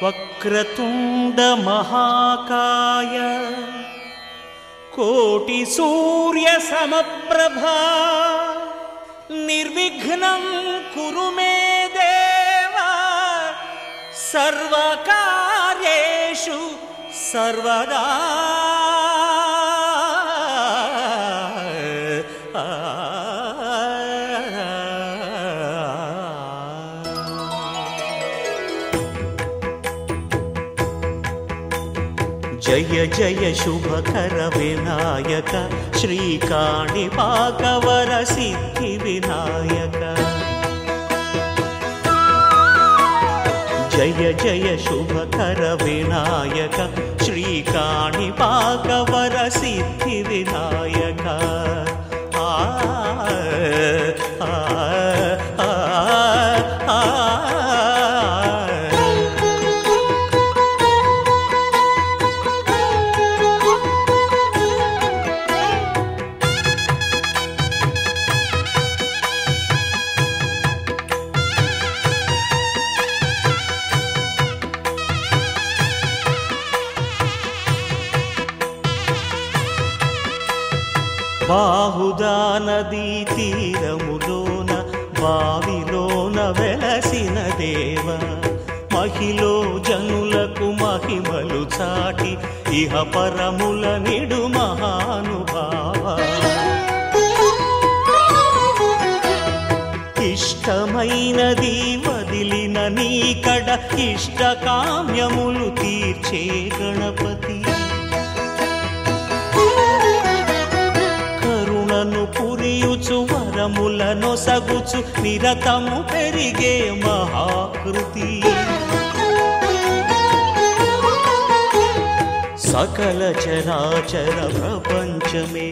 వక్రతుండ మహాకాయ కోటి సూర్య సమప్రభా నిర్విఘ్నం కురు మే దేవ సర్వకార్యేషు సర్వదా. జయ జయ శుభకర వినాయక శ్రీకాణిపాకవర సిద్ధి వినాయక. జయ జయ శుభకర వినాయక శ్రీకాణిపాకవర సిద్ధి వినాయక. బాహుదా నదీ తీరములోన బావిలోన వెలసిన దేవ మహిలో జనులకు మహిమలు చాటి ఇహ పరముల నిడు మహానుభావ. ఇష్టమైనది వదిలిన నీకడ ఇష్టకామ్యములు తీర్చే గణపతి. పురియుచు వరములను సగుచు నిరతము పెరిగే మహాకృతి. సకల చరాచర ప్రపంచమే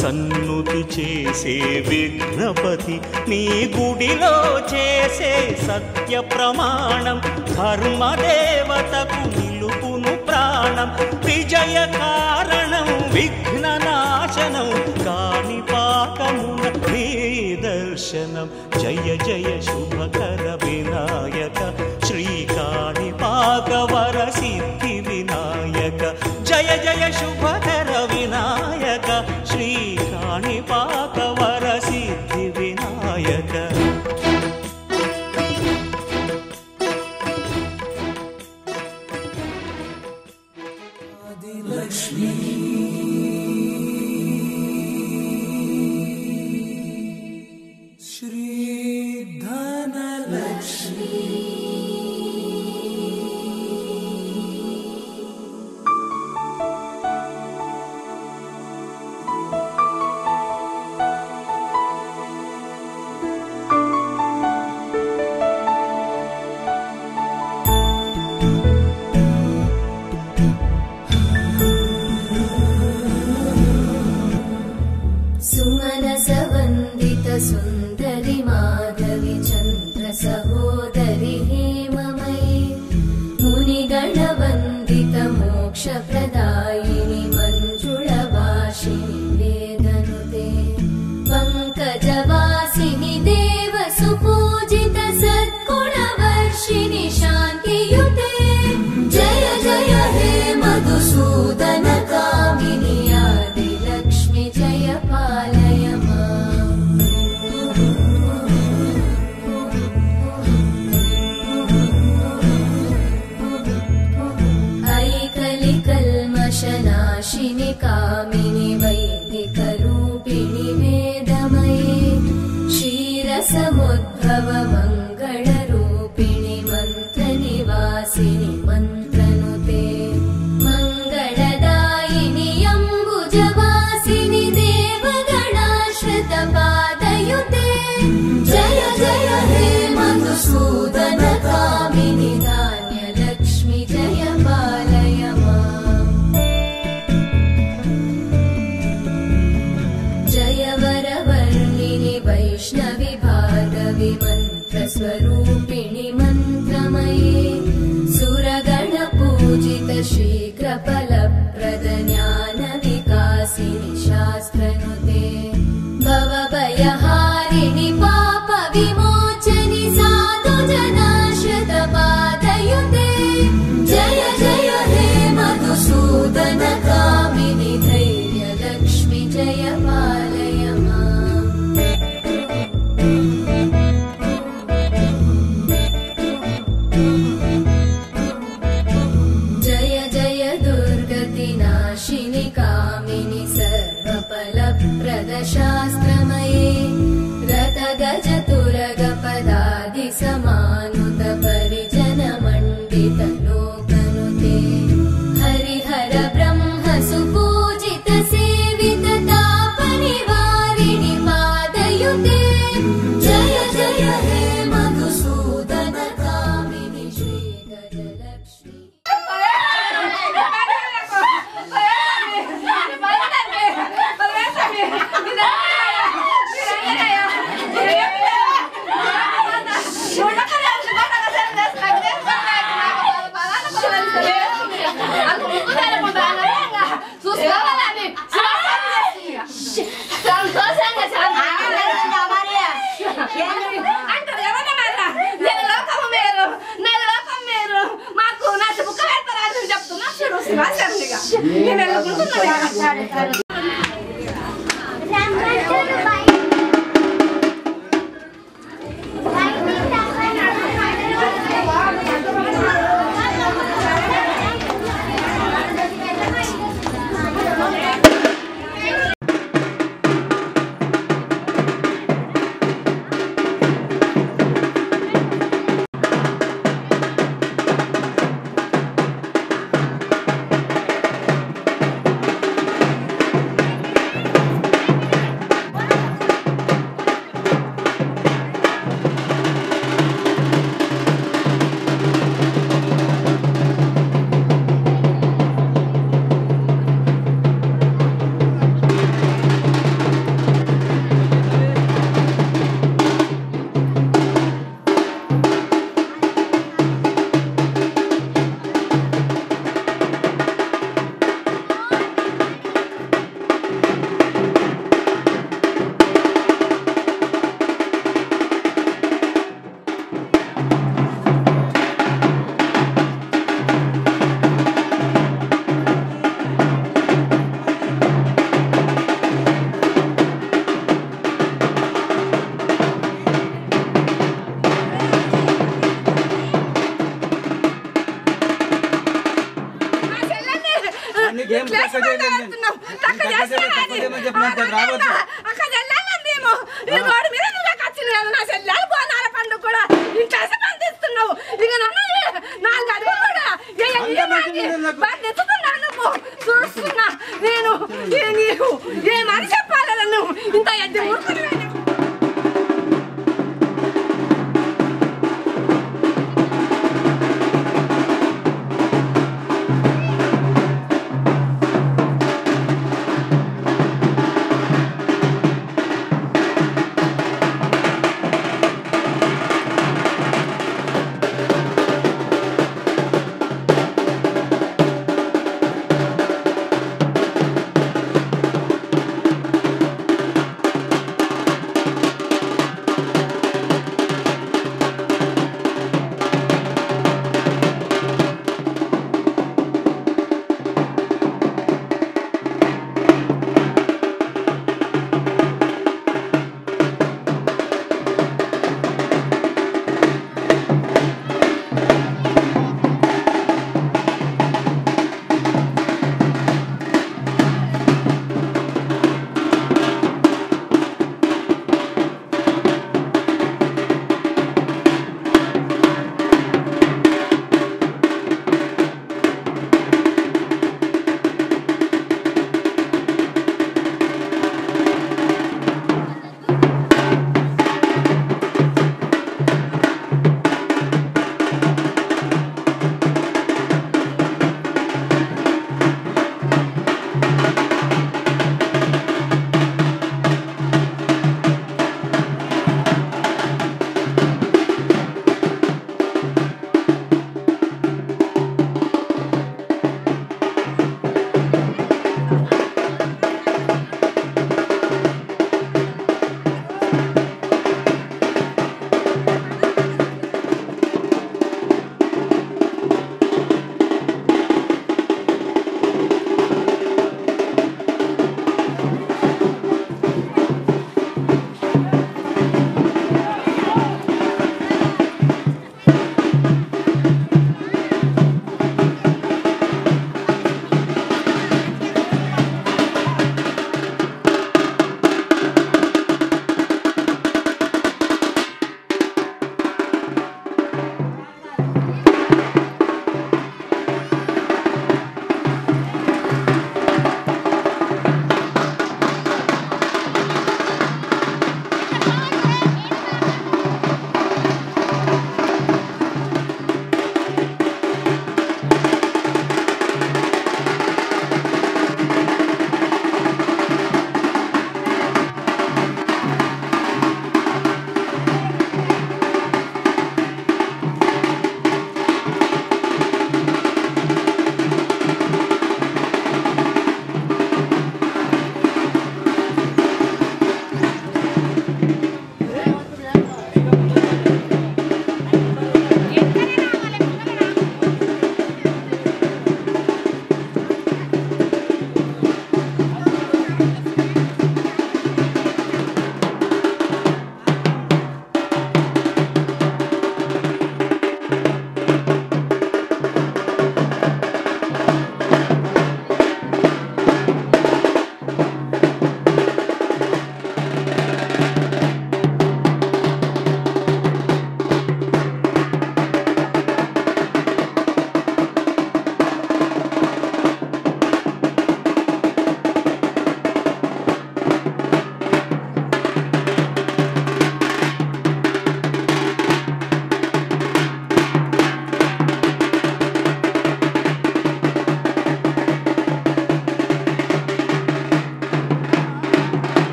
సన్నుతి చేసే విఘ్నపతి నీ గుడిలో చేసే సత్య ప్రమాణం ధర్మదేవతకు నిలుపును ప్రాణం. విజయ కారణం విఘ్న నాశనం కాణిపాకమున నీ దర్శనం. జయ జయ శుభకర వినాయక శ్రీకాణిపాకవర సిద్ధి వినాయక. జయ జయ శుభకర వినాయక శ్రీకాణిపాకవర సిద్ధి వినాయక. ఆదిలక్ష్మీ శ్రీ ధనలక్ష్మీ सुंदरी माधवी चंद्र सहोदरी हेममयी मुनिगण वंदित मोक्ष प्रदायिनी मंजुळवासिनी वेदनुते पंकजवासिनी देव सुपूजित सद्गुणवर्षिणि शान्तियुते. जय जय हे मधुसूदन कामिनी आदिलक्ष्मी जय पालय नाशिनि कामिनि वैदिक रूपिणि वेदमये क्षीरसमुद्भव मंगल रूपिणि मंत्र निवासिनि मंत्रनुते मंगलदायिनि अंबुजवासिनि देवगणाश्रित पादयुते. जय जय हे मधुसूदन कामिनि धान्यलक्ष्मी जय पालय वैष्णवी भार्गवी मंत्र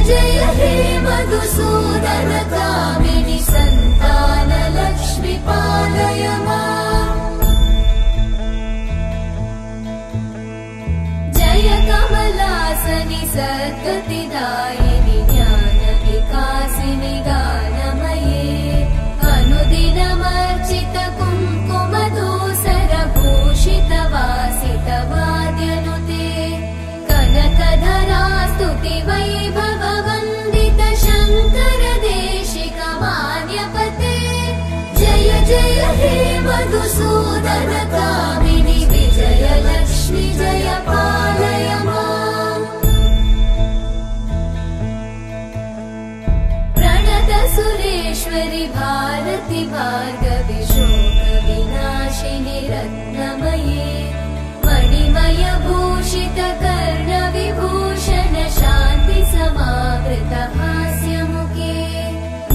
जय हे मधुसूदन कामिनि सन्तान लक्ष्मी पालय माम्। जय कमलासनि सद्गतिदायिनि ज्ञान विकासिनि गानमये अनुदिनमर्चित कुङ्कुमधूसर भूषित वासित वाद्यनुते कनकधरा स्तुति वैभव वन्दित शङ्कर देशिक मान्यपते। जय जय हे मधुसूदन कामिनि विजय लक्ष्मी जय पालय माम्। प्रणत सुरेश्वरि भारति भार्गवि शोक विनाशिनि रत्नमये मणिमय भूषित कर्ण विभूषण शान्ति समावृत हास्यमुखे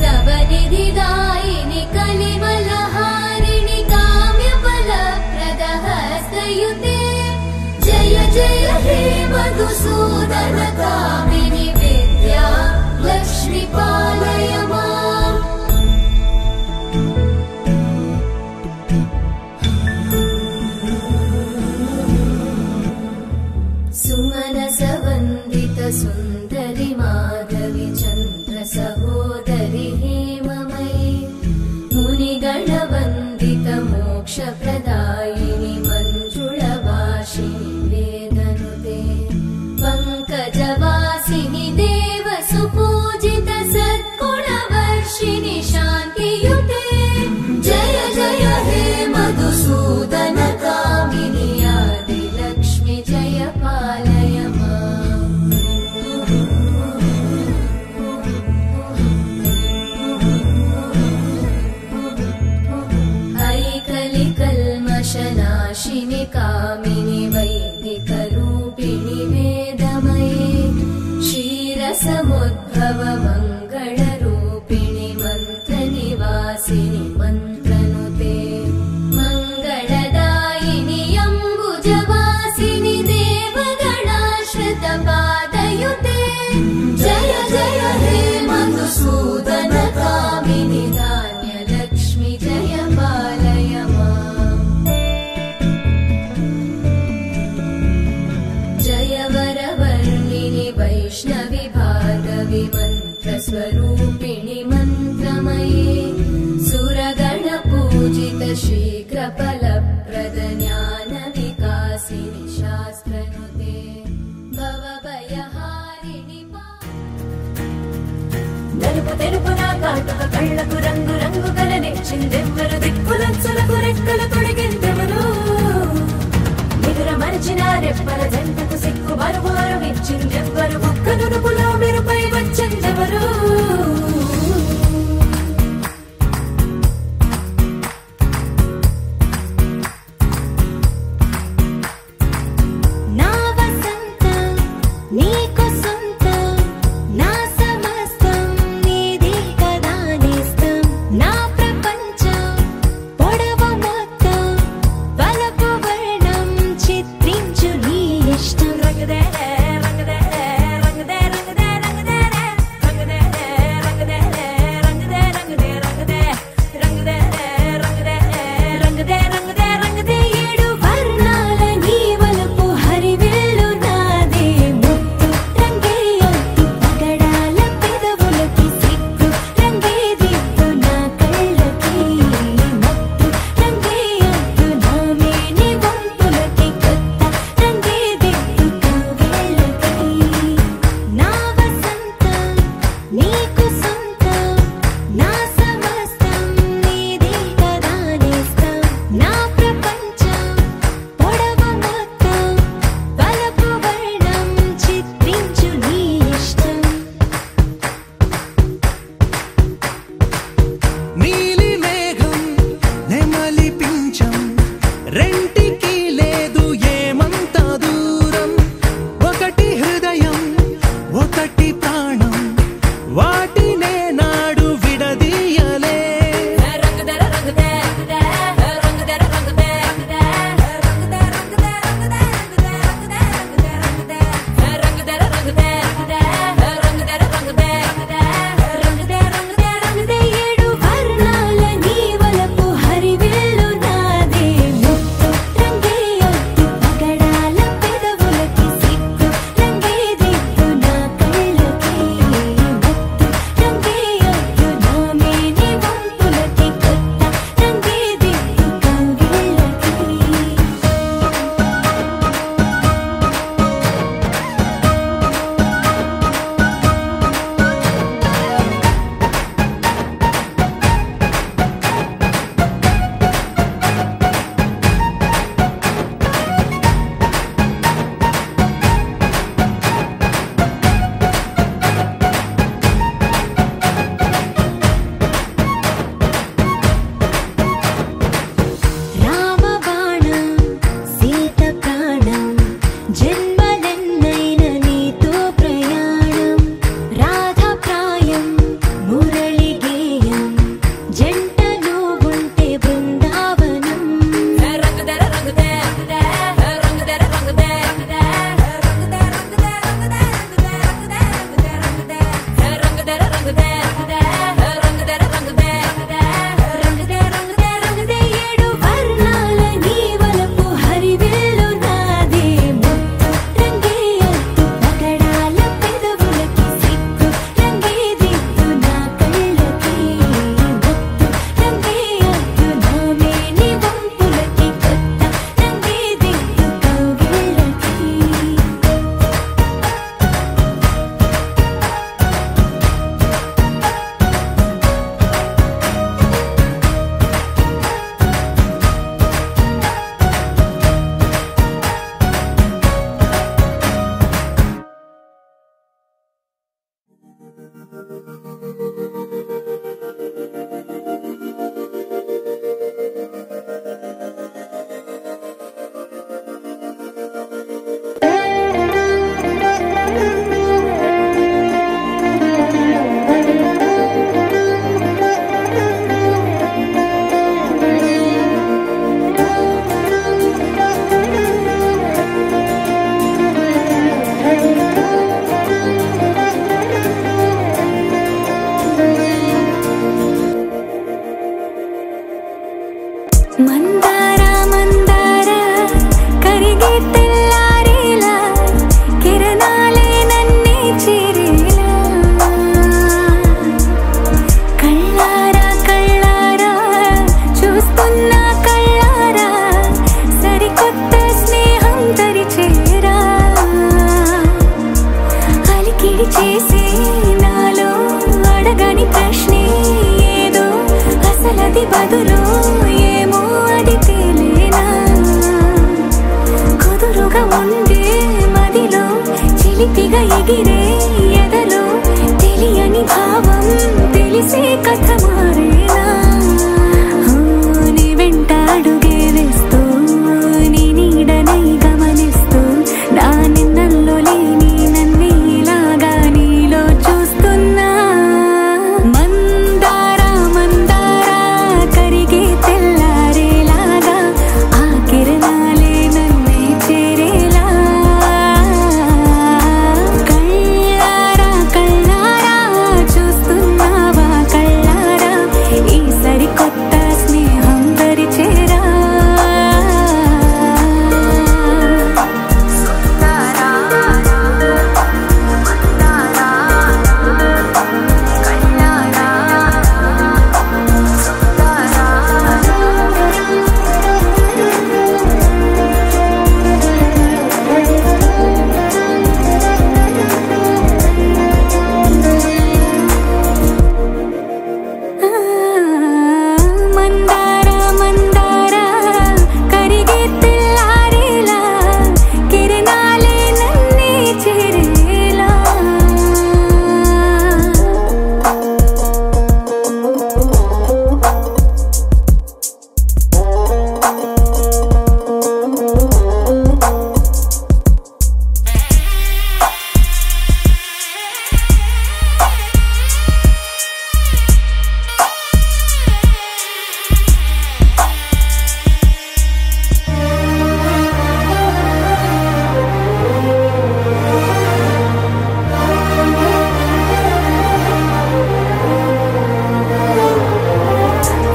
नवनिधिदायिनि कलिमलहारिणि काम्यफलप्रद हस्तयुते। जय जय हे मधुसूदन कामिनि विद्या लक्ष्मी पालय माम्। सुमनस वन्दित सुन्दरि माधवि चन्द्र सहोदरि हेममयि मुनिगण वन्दित मोक्षप्रदायिनि मञ्जुळवासिनि वेदनुते पङ्कजवासिनि देव सुपूजित सद्गुणवर्षिणि शान्तियुते। जय जय हे मधुसूदन कामिनि आदि लक्ष्मी जय पालय माम्। ऐकलि कल्मषनाशिनि कामिनि वैदिकरूपिणि वेदमये क्षीरसमुद्भव मङ्गलरूपिणि मन्त्रनिवासिनि मन्त्रनुते मङ्गलदायिनि अम्बुजवासिनि देवगणाश्रित पादयुते। जय जय हे मधुसूदन कामिनि धान्यलक्ष्मी जय पालय माम्। जय वरवर्णिनि वैष्णवि भार्गवि मन्त्रस्वरूपिणि मन्त्रमये सुरगणपूजित शीघ्रफलप्रद ज्ञानविकासिनि शास्त्रनुते भवभयहारिणि నలుపు తెలుపున కాటుక కళ్ళకు రంగు రంగు కలనిచ్చిందెవ్వరు దిక్కులచ్చులకు రెక్కలు తొడిగిందెవరు నిదుర మరిచిన రెప్పల జంటకు సిక్కు మరువారం ఇచ్చిందెవ్వరు ఒక్క నునుపులో మెరుపై వచ్చిందెవరు రంగదే బదులు ఏమో అది తేలేనా కుదురుగా ఉండే మదిలో చిలిపిగా ఎగిరే ఎదలో తెలియని భావం తెలిసే కథ మారేనా నీ వెంట అడుగే వేస్తూ నీ నీడనై గమనిస్తూ నా నిన్నల్లో లేని నన్నే ఇలాగా నీలో చూస్తున్నా మందారా మందారా కరిగే తెల్లారేలాగా ఆ కిరణాలే నన్నే చేరేలా కళ్ళారా కళ్ళారా చూస్తున్నావా కళ్ళారా ఈ సరికొత్త స్నేహం పరిచేరా మందారా మందారా కరిగే తెల్లారేలా కిరణాలే నన్నే చేరేలా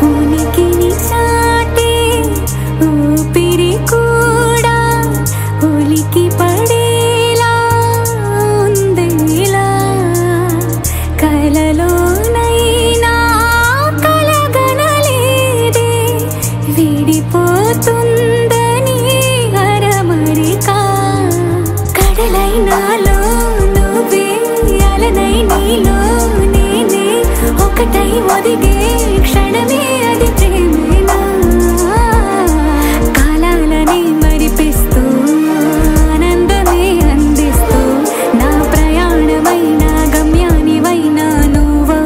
ఉనికిని చాటే ఊపిరి కూడా ఉలికి పడేలా ఉందేలా కలలోనైనా కలగనలేదే విడిపోతుందని అరమరిక కడలైనాలో నువ్వే అలనై నీలో నేనే ఒకటై ఒదిగే క్షణమే అది ప్రేమేనా కాలాలని మరిపిస్తూ ఆనందమే అందిస్తూ నా ప్రయాణమైన గమ్యానివైనా నువ్వు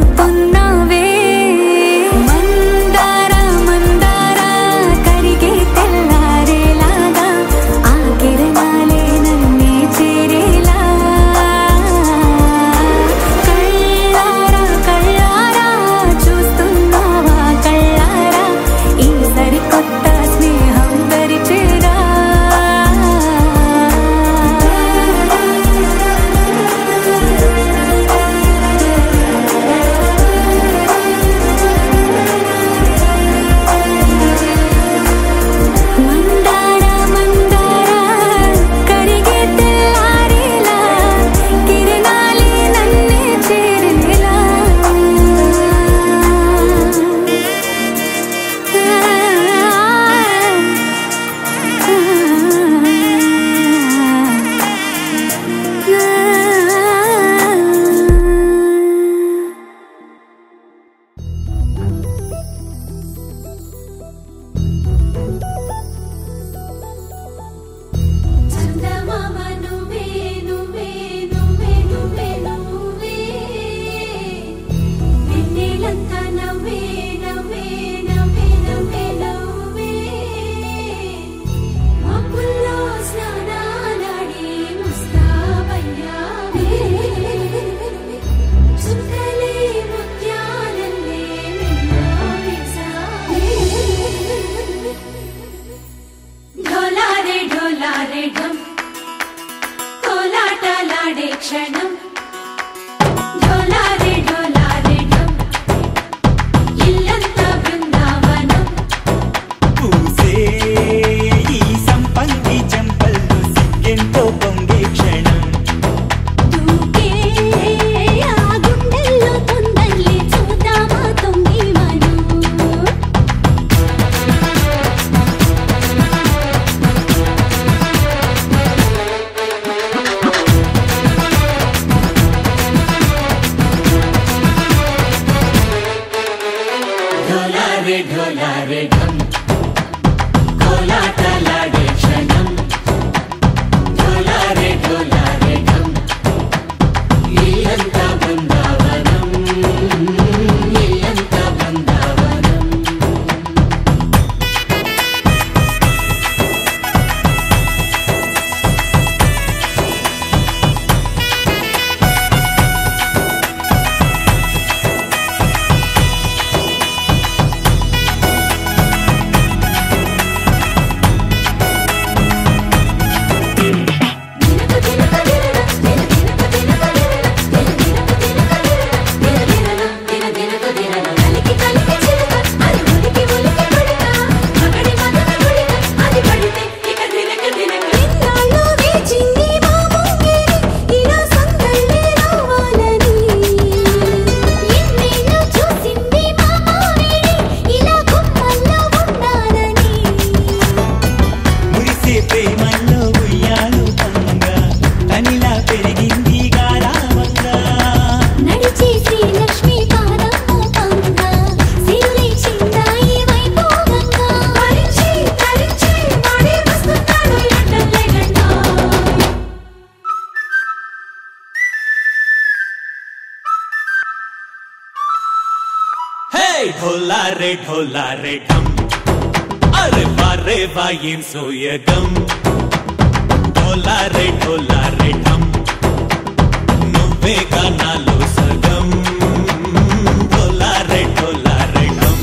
ढोला रे ढम अरे बारे वाइन सोयगम ढोला रे ढम नुव्वे गानालो सगम ढोला रे ढम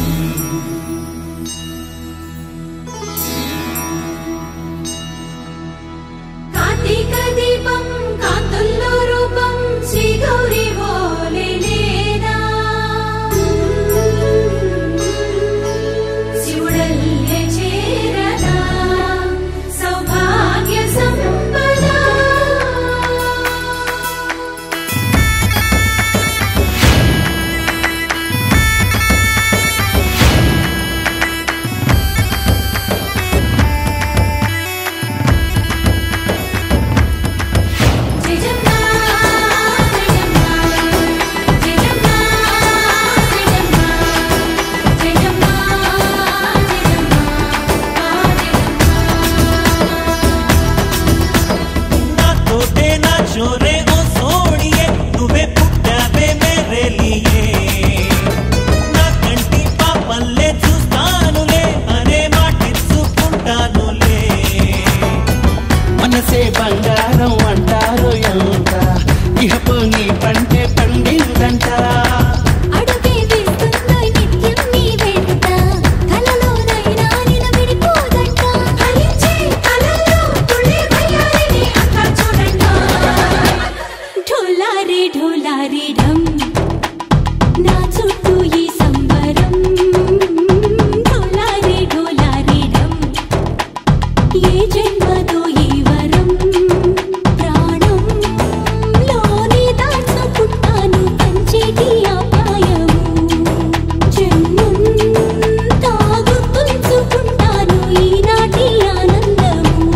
కార్తీక దీపం కాంతుల్లో రూపం శ్రీ గౌరీ ఓలే లేదా శివుడల్లే చేరదా సౌభాగ్య సంపద బంగారం అంటారు ఎంత ఇహపు నీ పంటే పండిందంట అడుగే వేస్తుందో నిత్యం నీ వెంట కలలోనైనా నిన్ను విడిపోదంట హరించే కలలో తుళ్ళే వయ్యారిని అంతా చూడంట ఢోలా రే ఢమ్ నా చుట్టూ ఈ సంబరం ఢోలా రే ఢమ్ ఏ జన్మదో ఈ వరం ప్రాణంలోని దాచుకుంటాను పంచేటి అపాయము జన్మం తాగుతుంచుకుంటాను ఈనాటి ఆనందము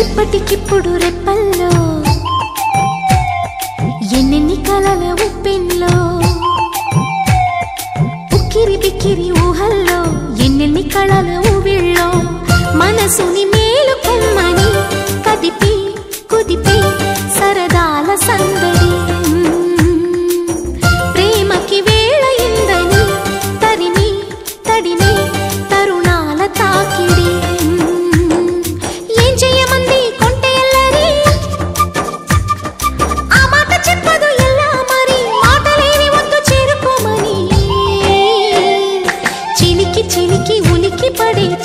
ఇప్పటికిప్పుడు రెప్పల్లో ఎన్నెన్ని కలల ఉప్పెన్లో ఉక్కిరి బిక్కిరి ఊహల్లో ఎన్నెన్ని కళల ఊవిళ్ళో మనసుని మేలుకొమ్మని కదిపి కుదిపి సరదాల సందడి ప్రేమకి వేళయిందని తరిమి తడిమి తరుణాల తాకిడి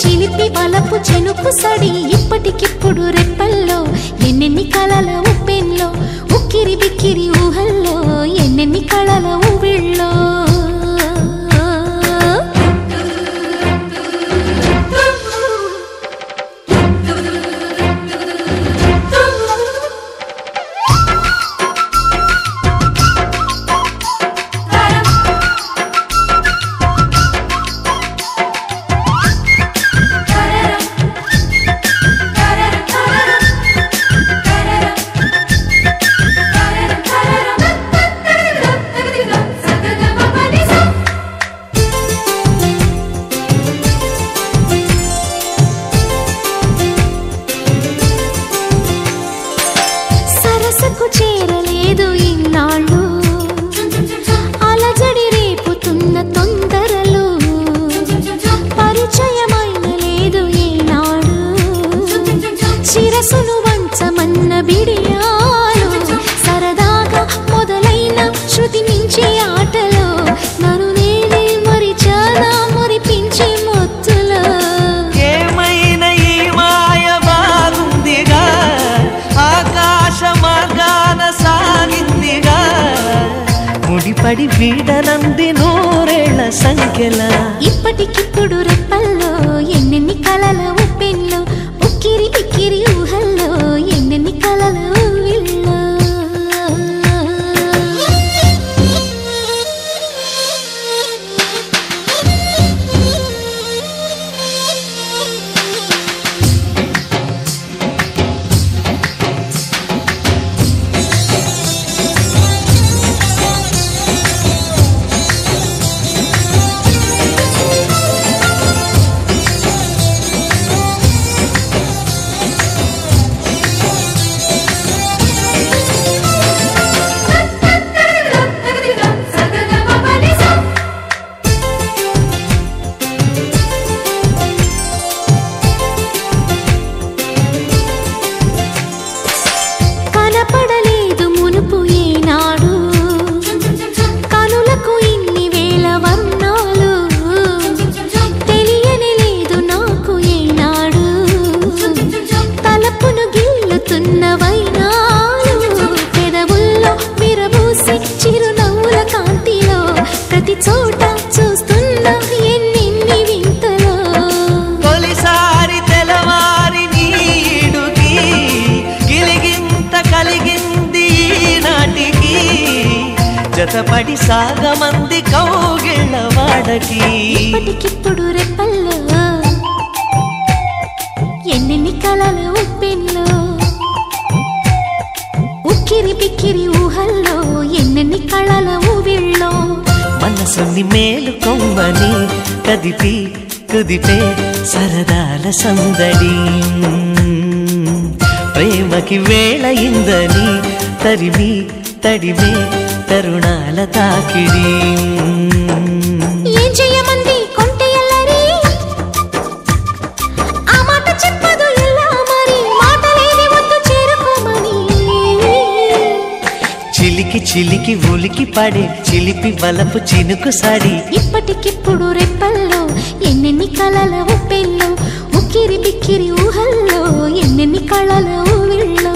చిలిపి బలపు చెనుకు సడి ఇప్పటికిప్పుడు రెప్పల్లో ఎన్నెన్ని కళల ఉప్పెన్లో ఉక్కిరి బిక్కిరి ఊహల్లో ఎన్నెన్ని కళల ఊవిళ్ళో వీడనంది నూరేళ్ల సంఖ్యల ఇప్పటికిప్పుడు రెప్పల్లో ఎన్నెన్ని కలల ఉప్పెన్లో ఉక్కిరి బిక్కిరి ఊహల్లో ఎన్నెన్ని కలల ఊవిల్లో జతపడి సాగమంది కౌగిళ్ళ వాడకి ఇప్పటికిప్పుడు రెప్పల్లో ఎన్నెన్ని కలల ఉప్పెన్లో ఉక్కిరి బిక్కిరి ఊహల్లో ఎన్నెన్ని కళల ఊవిళ్ళో మనసుని మేలుకొమ్మని కదిపి కుదిపే సరదాల సందడి ప్రేమకి వేళయిందని తరిమి తడిమే తరుణాల తాకిడి ఏం చెయ్యమంది కొంటె ఎల్లరి ఆ మాట చెప్పదు ఎలా మరి మాటలేని వద్దు చేరుకోమని చిలికి చిలికి ఉలికి పడే చిలిపి బలపు చినుకు సాడి ఇప్పటికిప్పుడు రెప్పల్లో ఎన్నెన్ని కలల ఉప్పెల్లో ఉక్కిరి బిక్కిరి ఊహల్లో ఎన్నెన్ని కళల ఊవిళ్ళో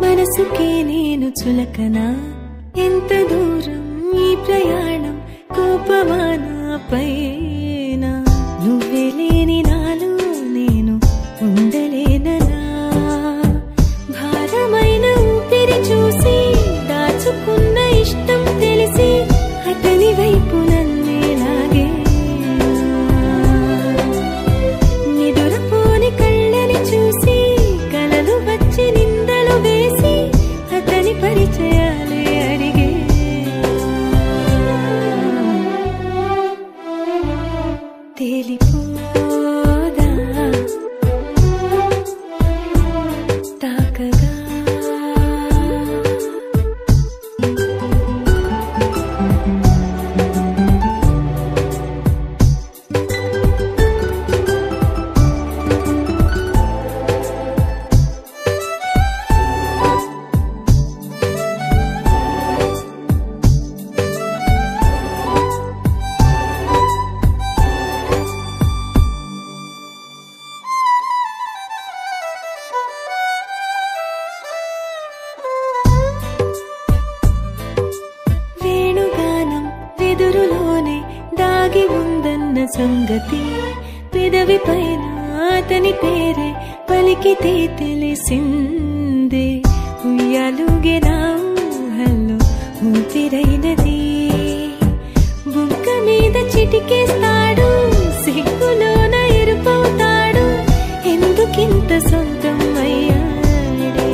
మనసుకే నేను చులకనా ఎంత దూరం ఈ ప్రయాణం కోపమానా పైన నువ్వే లేని నాలో నేను ఉండలేననా భారమైన ఊపిరి చూసి దాచుకున్న ఇష్టం తెలిసి అతని వైపు నన్నేలాగే నిదురపోని కళ్ళని చూసి కలలు వచ్చి నిందలు వేసి అతని పరిచయాలే అడిగే తేలిపోదా తాకగా ఉన్న సంగతి పెదవి పైన అతని పేరే పలికితే తెలిసిందే ఉయ్యాలుగే నా ఊహల్లో ఊపిరైనది బుగ్గ మీద చిటికేస్తాడు సిగ్గులోన ఎరుపవుతాడు ఎందుకింత సొంతం అయ్యాడే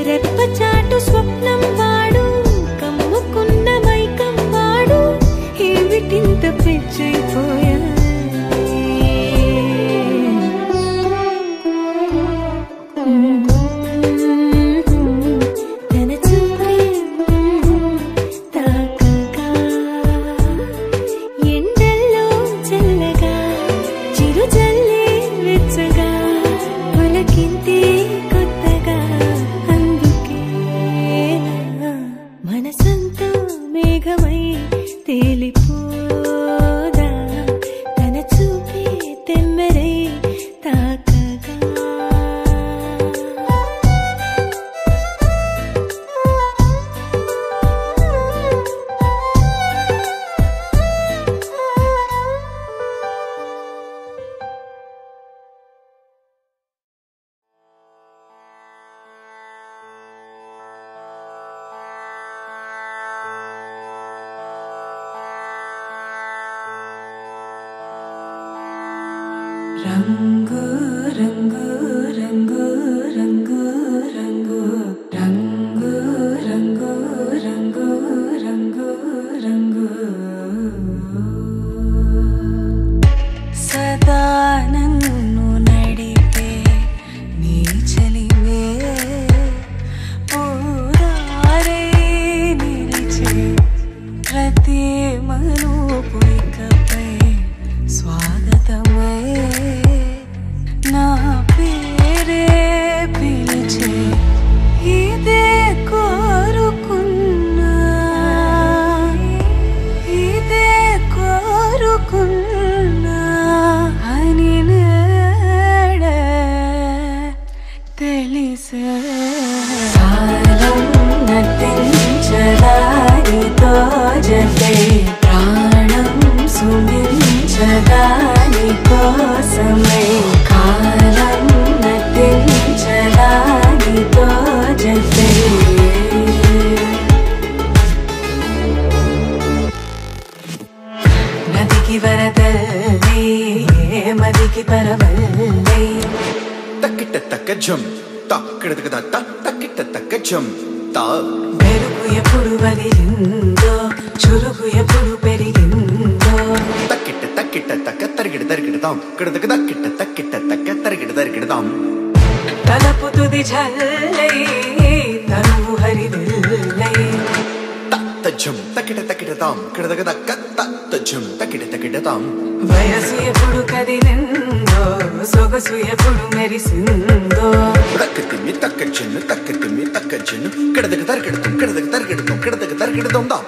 రెప్పచాటు స్వప్నం వాడు కమ్ముకున్న మైకం వాడు ఏమిటింత పిచ్చైపోయాడే తన చూపే తాకగా ఎండల్లో చల్లగా చిరు జల్లే వెచ్చగా పులకింతే కొత్తగా అందుకే మనసంతా మేఘమై తేలిపోదా తన చూపే తెమ్మెరై తాకగా రంగు రంగు రంగు రంగు రంగు రంగు రంగు రంగు రంగు రంగు సదా నన్ను నడిపే నీ చలివే పూరారే నిలిచే ప్రతి మలుపు ఇకపై స్వాగతమై నా పేరే పిలిచే ఇదే కోరుకున్నా ఇదే కోరుకున్నా అని నేడే తెలిసే కాలం నటించదానితో జతే ప్రాణం సుమించదాని కోసమై కాలం నటించదానితో జతే నదికి వరదల్లి మదికి పరవల్లి తక్కిట తక్క జం తక్కిట తక్క తక్కిట తక్క జం తా మెరుగు ఎప్పుడు వదిలిందో చురుగు ఎప్పుడు పెరిగిందో తక్కిట తక్కిట తక్క తరిగిడ తరిగిడదాం కిడతక తక్కిట తక్కిట తక్క తరిగిడ తరిగిడదాం తలపు తుది జల్లై తనువు హరివిల్లై తత్త జం తక్కిట తక్కిడదాం కిడతక తక్క తత్త జం తక్కిట తక్కిడదాం వయసు ఎప్పుడు కదిలిందో సొగసు ఎప్పుడు మెరిసిందో తక్కతిమ్మి తక్క చెన్ను తక్కతిమ్మి తక్క చెన్ను కిడతక తరిగిడదాం కిడతక తరిగిడదాం కిడతక తరిగిడదాం దాం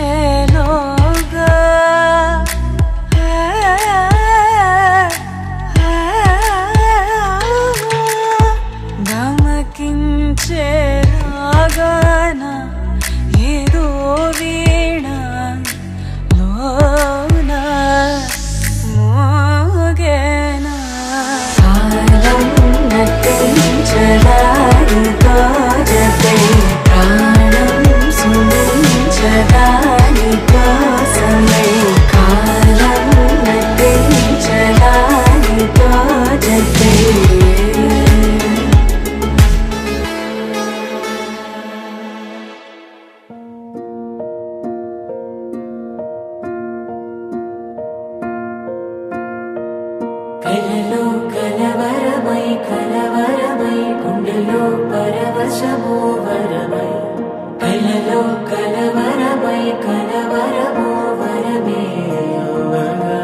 గమనించేలోగా గమకించేలాగాన ఏదో వీణ లోన మోగేనా కాలం నటించదానితో జతే ప్రాణం సుమించదాని కోసమై కాలం నటించదానితో జతే కలలో కలవరమై కలవరమై గుండెలో పరవశమో వరమై కలలో కలవరమై కలవరమో వరమే యోగగా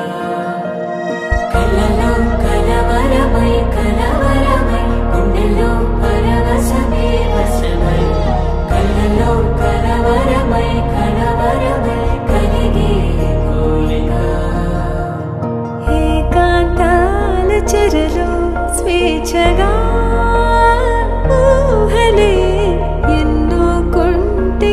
కలలో కలవరమై కలవరమై గుండెలో పరవశమే వశమై కలలో కలవరమై కలవరమై కలిగే కోరిక ఏకాంతాల చెరలో స్వేచ్ఛగా ఊహలే ఎన్నో కొంటే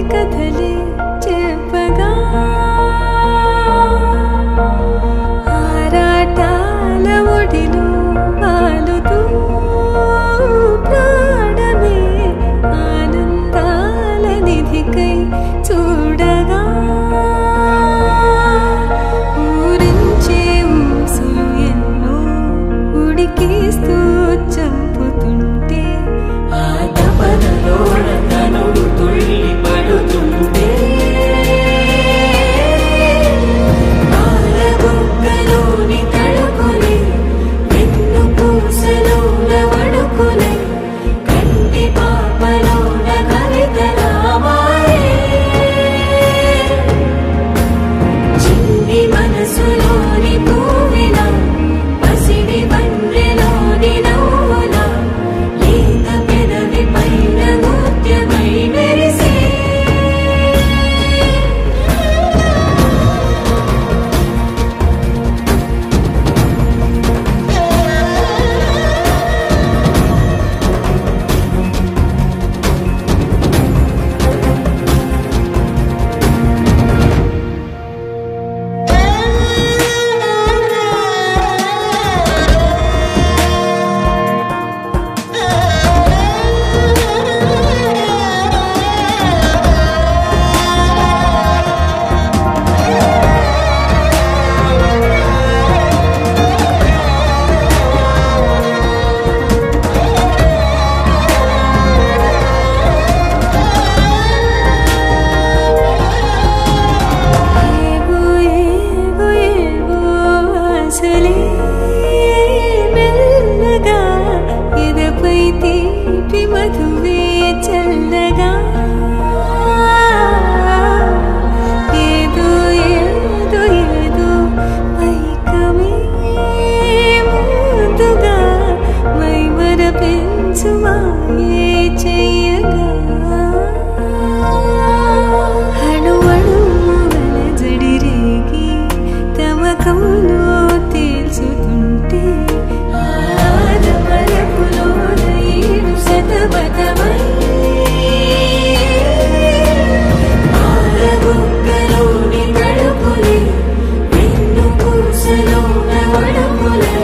మధువే చల్లగా ఏదో ఏదో ఏదో పైకమే ముందుగా మైమర పెంచుమాయే చెయ్యగా అణువణువుల జడిరేగి తమకంలో తేల్చుతుంటే ఆదమరపులోన ఏడు శతబతమై ఆరబుగ్గలోని తడుపులే వెన్ను పూసలోన వడుపులే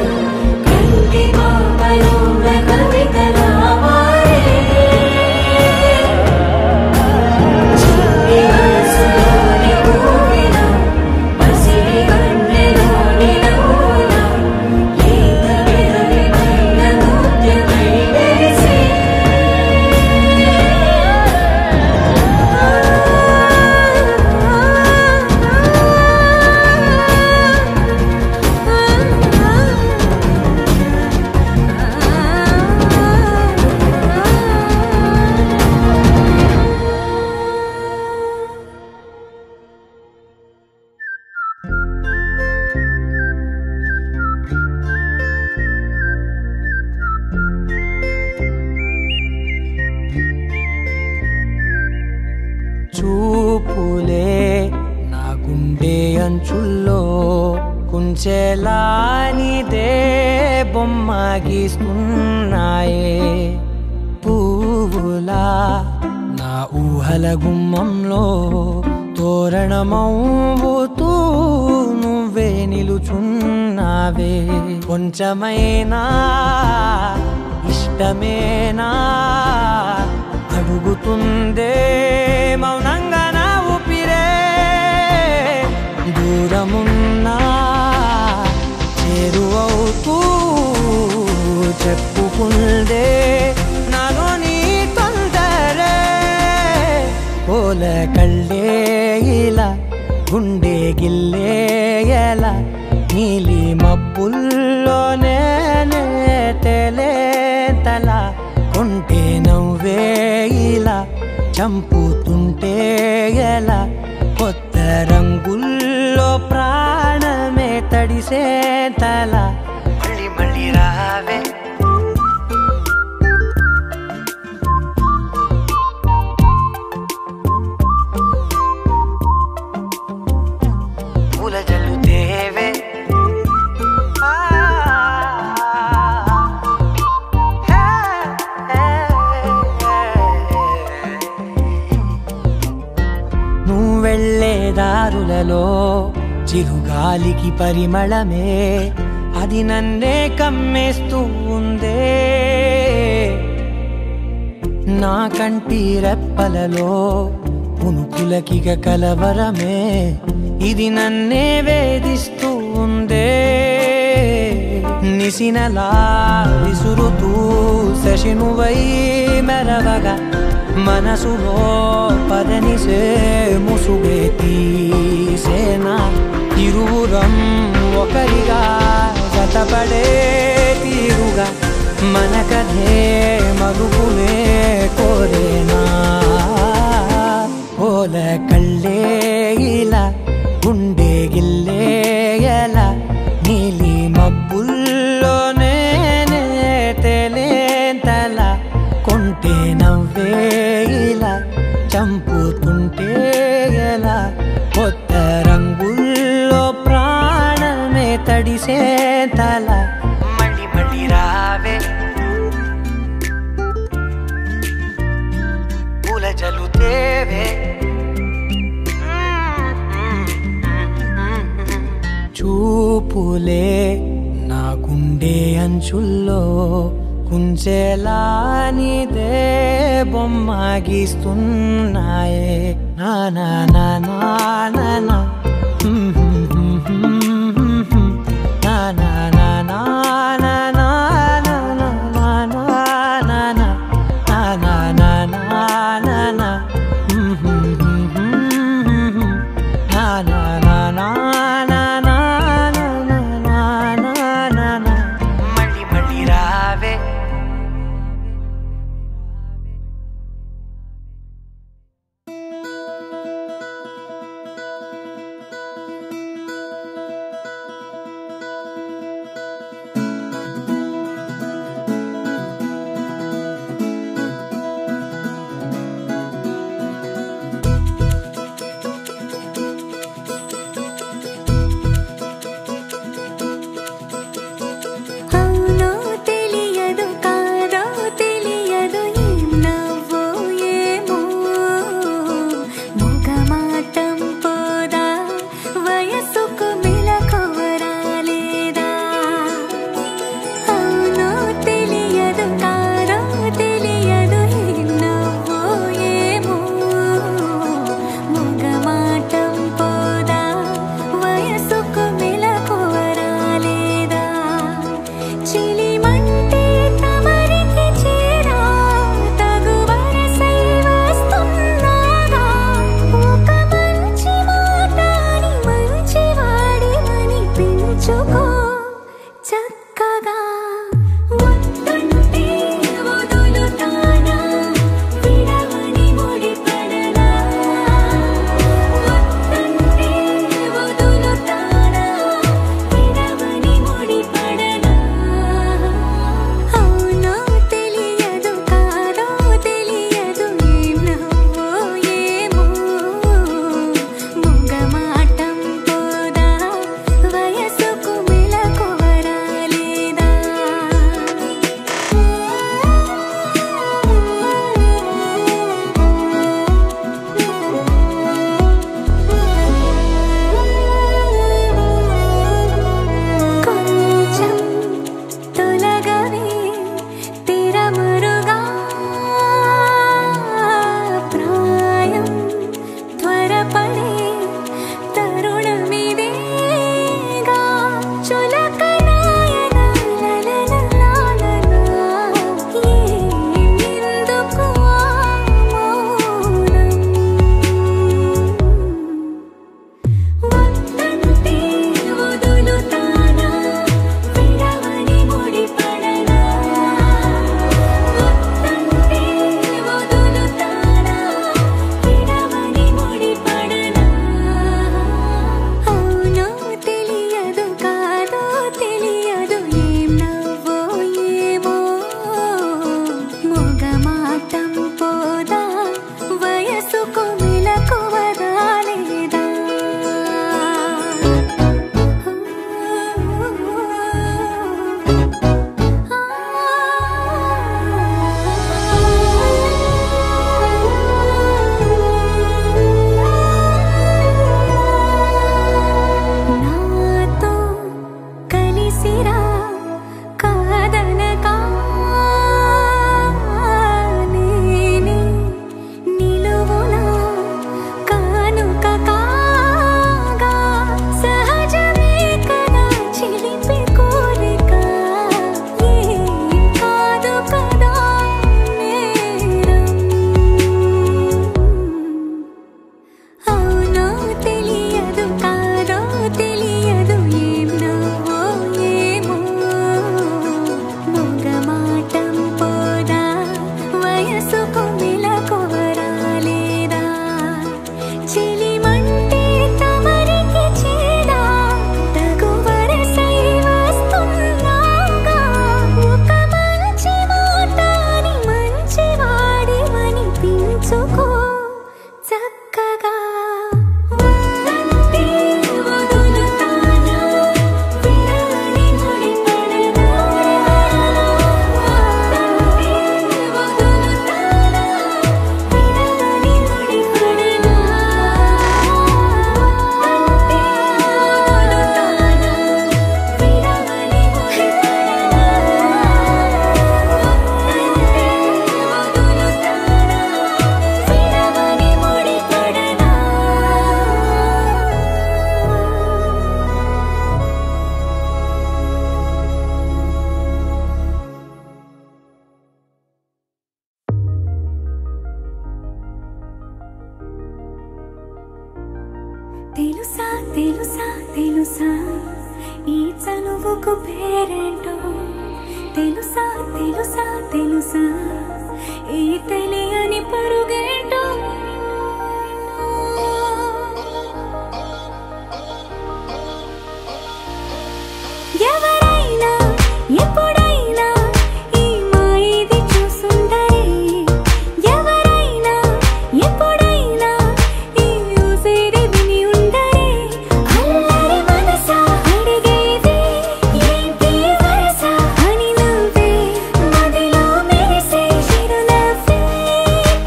కంటి మామలోన కవితలా మారే చిన్ని మనసులోని ఊపిన పసిడి కన్నెలోని నవ్వుల లేత విరవిమైన నృత్యమై వెలిసే చూపులే నా గుండె అంచుల్లో కుంచెలానిదే బొమ్మ గీస్తున్నాయే పువ్వులా నా ఊహల గుమ్మంలో తోరణమవుతూ నువ్వే నిలుచున్నావే కొంచెమైనా ఇష్టమేనా అడుగుతుందే మౌనంగా నా ఊపిరే దూరమున్నా చేరువవుతూ చెప్పుకుందే నాలో నీ తొందరే పోల కళ్ళే ఇలా గుండె గిల్లే ఎలా నీలి మబ్బుల్లోనే తల కొంటే నవ్వే ఇలా చంపుతుంటే ఎలా కొత్త రంగుల్లో ప్రాణమే తడిసే తల మళ్ళీ మళ్ళీ రావే పూల జల్లుతేవే నువ్వెళ్ళే దారులలో చిరుగాలికి పరిమళమే అది నన్నే కమ్మేస్తూ ఉందే నా కంటి రెప్పలలో పునుకులకిగ కలవరమే ఇది నన్నే వేధిస్తూ ఉందే నిసినలా విసురుతూ శశినువై మెరవగా మనసులో పదనిసే ముసుగే తీసేనా ఇరువురం ఒకరిగా జతపడే తీరుగా మన కథే మరుపులే కోరేనా ఓల కళ్ళే ఇలా గుండె గిల్లే ఎలా నీలి మబ్బుల్లోనే తేలేంతల కొంటే నవ్వే ఇలా చంపుతుంటే ఎలా కొత్త రంగుల్లో ప్రాణమే తడిసే తల మళ్ళీ మళ్ళీ రావే పూల జల్లుతేవే చూపులే నా గుండె అంచుల్లో కుంచెలానిదే బొమ్మ గీస్తున్నాయే నా నా నా నా నా నా నా నా నా నా నా నా నా నా నా నా నా తెలుసా తెలుసా ఈ చనువుకు పేరేంటో తెలుసా తెలుసా తెలుసా ఈ తెలియని పరుగేంటో ఎవరైనా ఎప్పుడైనా ఈ మాయిది చూసుండరే ఎవరైనా ఎప్పుడైనా ఈ ఊసేది విని ఉండరే అల్లరి మనసా అడిగేది ఏంటి వరస అని నువ్వే మదిలో మెరిసే చిరునవ్వే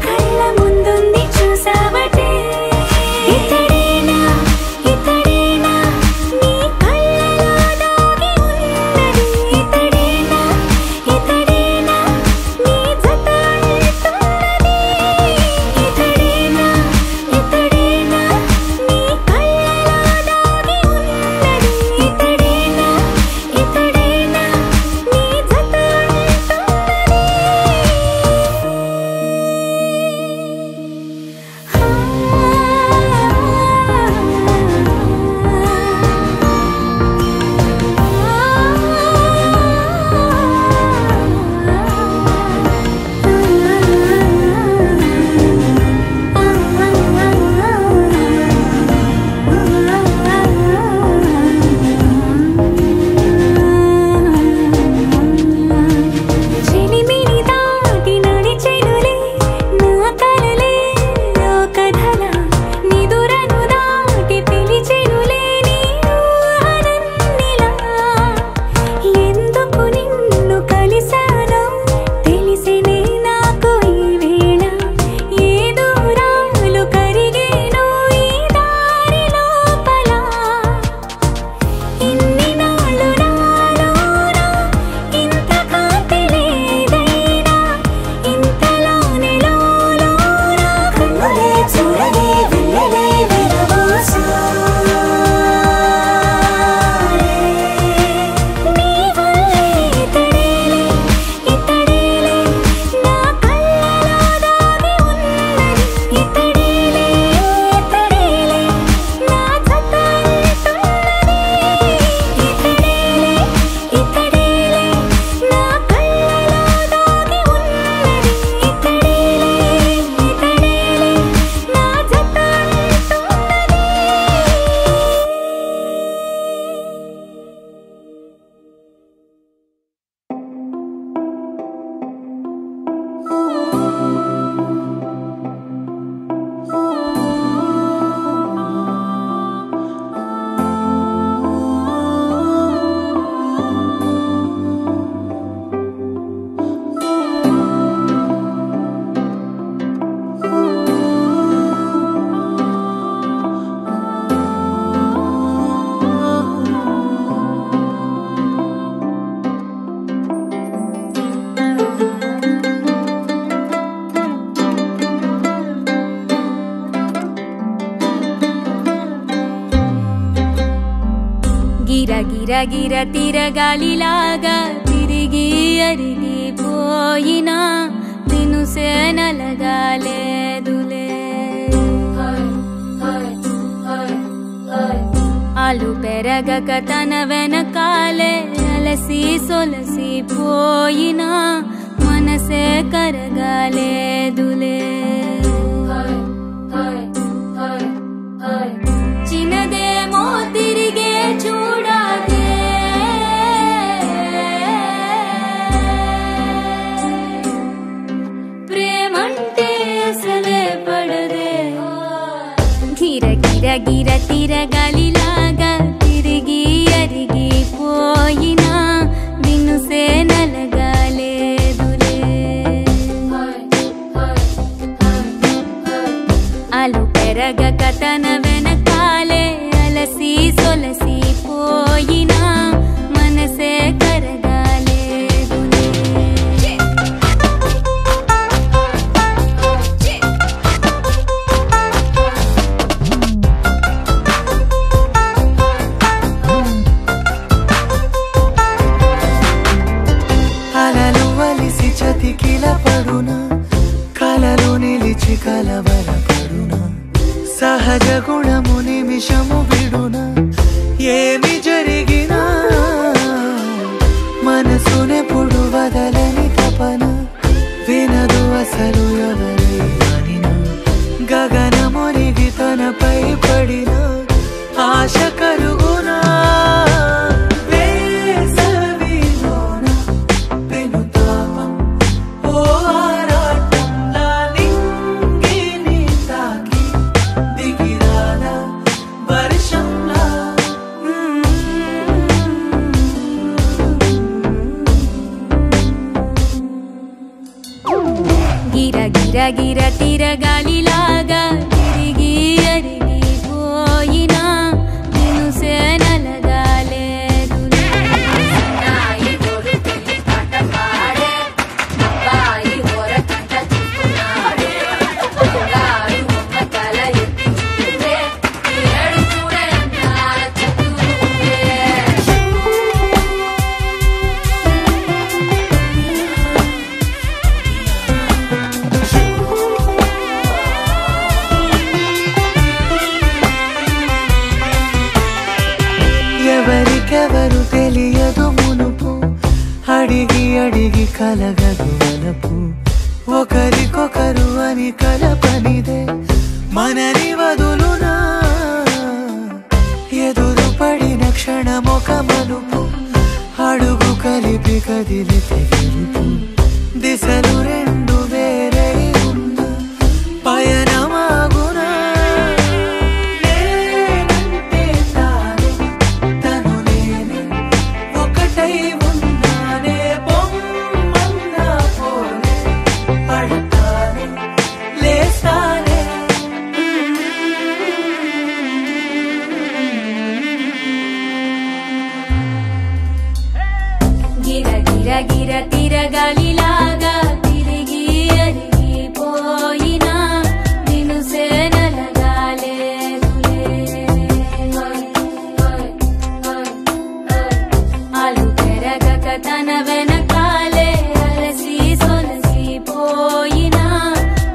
కళ్ళ ముందుంది చూసావటే ఇతడేనా ఇతడేనా నీ కళ్ళలో దాగి ఉన్నది ఇతడేనా ఇతడేనా నీ జత అంటున్నది ఇతడేనా ఇతడేనా నీ కళ్ళలో దాగి ఉన్నది ఇతడేనా ఇతడేనా నీ జత చెలిమిని దాటి నడిచెనులే నా కలలే ఓ కథలా నిదురను దాటి పిలిచెనులే నీ ఊహలన్నిలా ఎందుకు నిన్ను కలిసానో తెలిసినే నాకు ఈ వేళ ఏ దూరాలు కరిగేనో ఈ దారి లోపల ఇన్ని నాళ్ళు నాలోన ఇంత కాంతి లేదైనా ఇంతలోనే లోలోన కన్నులే చూడలే వెళ్ళలే విరబోసారే నీ వల్లే ఇతడేలే ఇతడేలే నా కళ్ళలో దాగి ఉన్నది ఇతడేలే ఇతడేలే నా జత అంటున్నది ఇతడేలే ఇతడేలే నా కళ్ళలో దాగి ఉన్నది ఇతడేలే ఇతడేలే నా జత అంటున్నది గిర గిర గిర తిరగాలిలాగా తిరిగి అరిగిపోయినా దినుసే నలగాలేదులే ఆలు పెరగక తన వెనకాలే అలసి సొలసి పోయినా మనసే కరగాలేదులే చిన్నదేమో తిరిగే చూడాదే ప్రేమంటే అసలే పడదే గిర గిర గిర తిరగాలిలాగా తిరిగి అరిగిపోయినా దినుసే నలగాలేదులే ఆలు పెరగక తన వెనకాలే అలసి సొలసి పోయినా మనసే కరగాలేదులే అలలు వలిసి చతికిల పడునా కలలు నిలిచి కలవర పడునా సహజ గుణము నిమిషము విడునా ఏమి జరిగినా మనసునెప్పుడు వదలని తపన వినదు అసలు ఎవరైనా గగనమునిగి తనపై పడిన ఆశ కలుగునా వేసవిలోన పెనుతాపం ఓ ఆరాటంలా నింగిని తాకి దిగిరాదా వర్షంలా గిర గిర గిర తిరగాలిలాగా తిరిగి అరిగిపోయినా నిన్ను నలగాలేదు ఎవరికెవరు తెలియదు మునుపు అడిగి అడిగి కలగదు వలపు ఒకరికొకరు అని కలపనిదే మనని వదులునా ఎదురు పడిన క్షణమొక మలుపు అడుగు కలిపి కదిలితే గెలుపు దిశలు రెండు వేరే ఉన్న పయనమాగునా నేనంటే తానే తను నేనే ఒకటై ఉన్నానే బొమ్మన్నా పోనే పడతానే లేస్తానే గిర గిర గిర తిరగాలిలాగా తిరిగి అరిగిపోయినా నిన్ను నలగాలేదులే అలు పెరగక తన వెనకాలే అలసి సొలసిపోయినా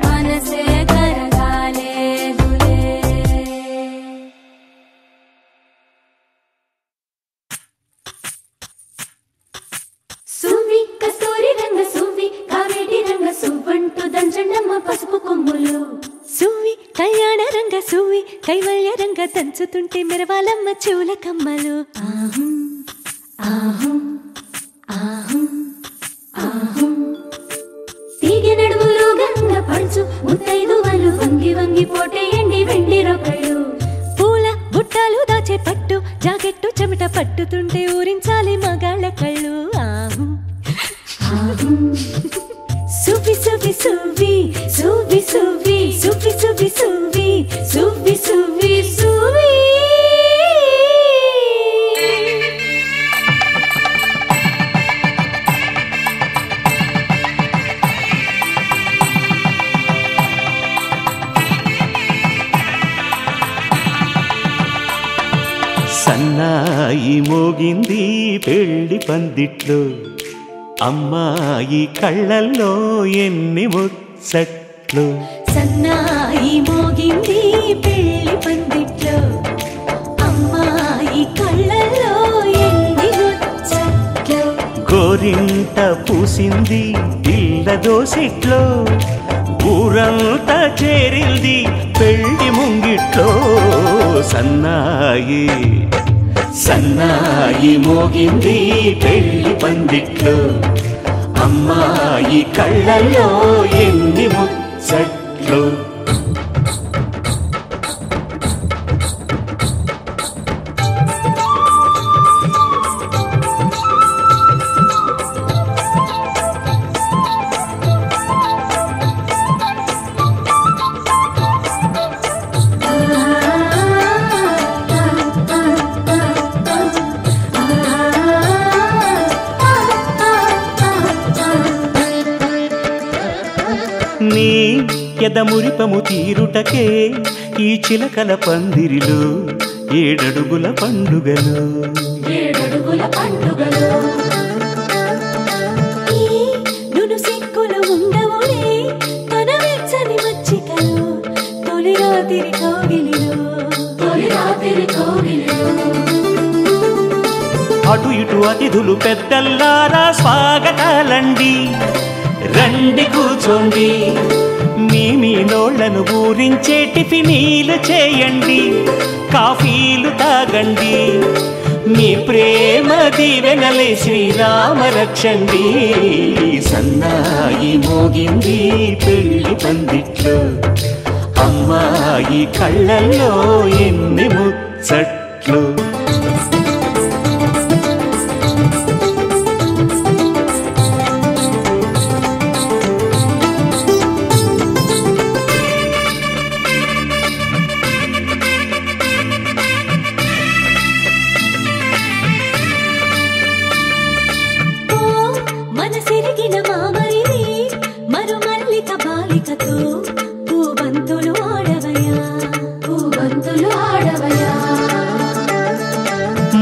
మనసే కరగాలేదులే సువ్వి కస్తూరి రంగ సువ్వి కావేటి రంగ సువ్వంటూ దంచండమ్మ పసుపు కొమ్ములు సువ్వి కళ్యాణ రంగ సువ్వి కైవల్య రంగ దంచుతుంటే మెరవాలమ్మ చెవుల కమ్మలు ఆహం ఆహం ఆహం ఆహం తీగ నడుములు గంగ పడుచు ముత్తైదువలు వంగి వంగి పోటేయండి వెండి రొకళ్ళు పూల బుట్టాలు దాచే పట్టు జాకెట్టు చెమట పట్టుతుంటే ఊరించాలి మగాళ్ళ కళ్ళు ఆహు ఆహం సువ్వి సువ్వి సువ్వి సువ్వి సువ్వి సువ్వి సువ్వి సువ్వి సువ్వి సువ్వి సువ్వి సన్నాయి మోగింది పెళ్లి పందిట్లో అమ్మాయి కళ్ళల్లో ఎన్ని ముచ్చట్లు సన్నాయి మోగింది పెళ్లి పందిట్లో అమ్మాయి కళ్ళల్లో ఎన్ని ముచ్చట్లు గోరింట పూసింది ఇళ్ళ దోసిట్లో ఊరంతా చేరింది పెళ్లి ముంగిట్లో సన్నాయి సన్నాయి మోగింది పెళ్లి పందిట్లో అమ్మాయి కళ్ళల్లో ఎన్ని ముచ్చట్లు నీ ఎదమురిపము తీరుటకే ఈ చిలకల పందిరిలో ఏడడుగుల పండుగలు ఏడడుగుల పండుగలు నును సిక్కులు ఉండవులే తన వెచ్చని మచ్చికలు తొలి రాత్రి కోగిలి అటు ఇటు అతిథులు పెద్దల్లారా స్వాగతాలండి, రండి కూర్చోండి, మీ నోళ్లను ఊరించే టిఫినీలు చేయండి, కాఫీలు తాగండి, మీ ప్రేమ దీవెనలే శ్రీరామ రక్షండి. సన్నాయి మోగింది పెళ్లి పందిట్లో, అమ్మాయి కళ్ళల్లో ఎన్ని ముచ్చట్లు.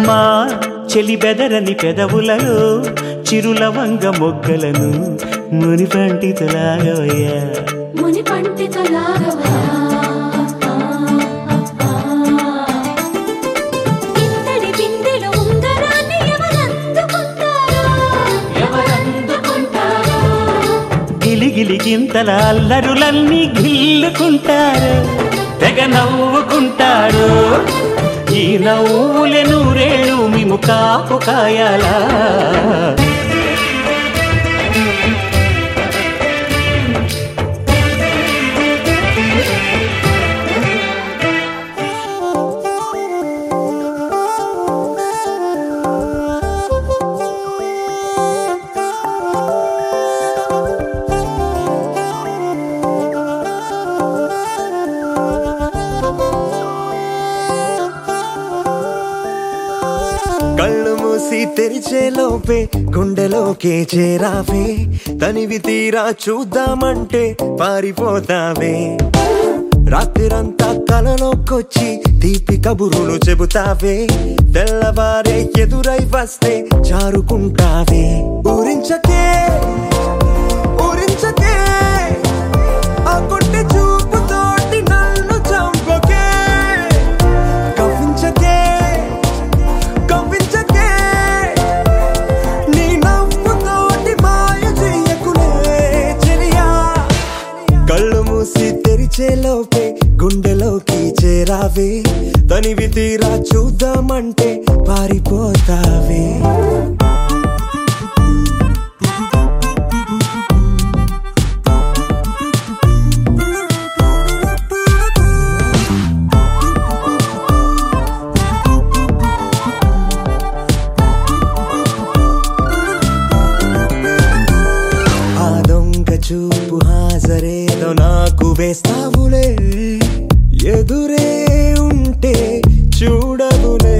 మా చెలి బెదరని పెదవులలో చిరులవంగ మొగ్గలను మునిపంటితలాగవయ్యా, గిలిగిలిగింతల అల్లరులన్నీ గిల్లుకుంటారు, తెగ నవ్వుకుంటారు. ఈ నవ్వులే నూరేళ్ళు మేము కాపు కాయాలా. కళ్ళు మూసి తెరిచేలోపే గుండెలోకే చేరావే, తనివి తీరా చూద్దామంటే పారిపోతావే. రాత్రిరంతా కలలోకొచ్చి తీపి కబురులు చెబుతావే, తెల్లవారే ఎదురై వస్తే జారుకుంటావే. ఊరించకే ఊరించకే ఆ కొట్టే చూపుతోటి నన్ను చంపకే, కవ్వించకే కవ్వించకే నీ నవ్వుతోటి మాయ చెయ్యకులే చెలియా. కళ్ళు మూసి తెరిచేలోపే గుండెలోకి చేరావే, తనివి తీరా చూద్దామంటే పారిపోతావే. చూపు హాజరేదో నాకు వేస్తావులే, ఎదురే ఉంటే చూడవులే,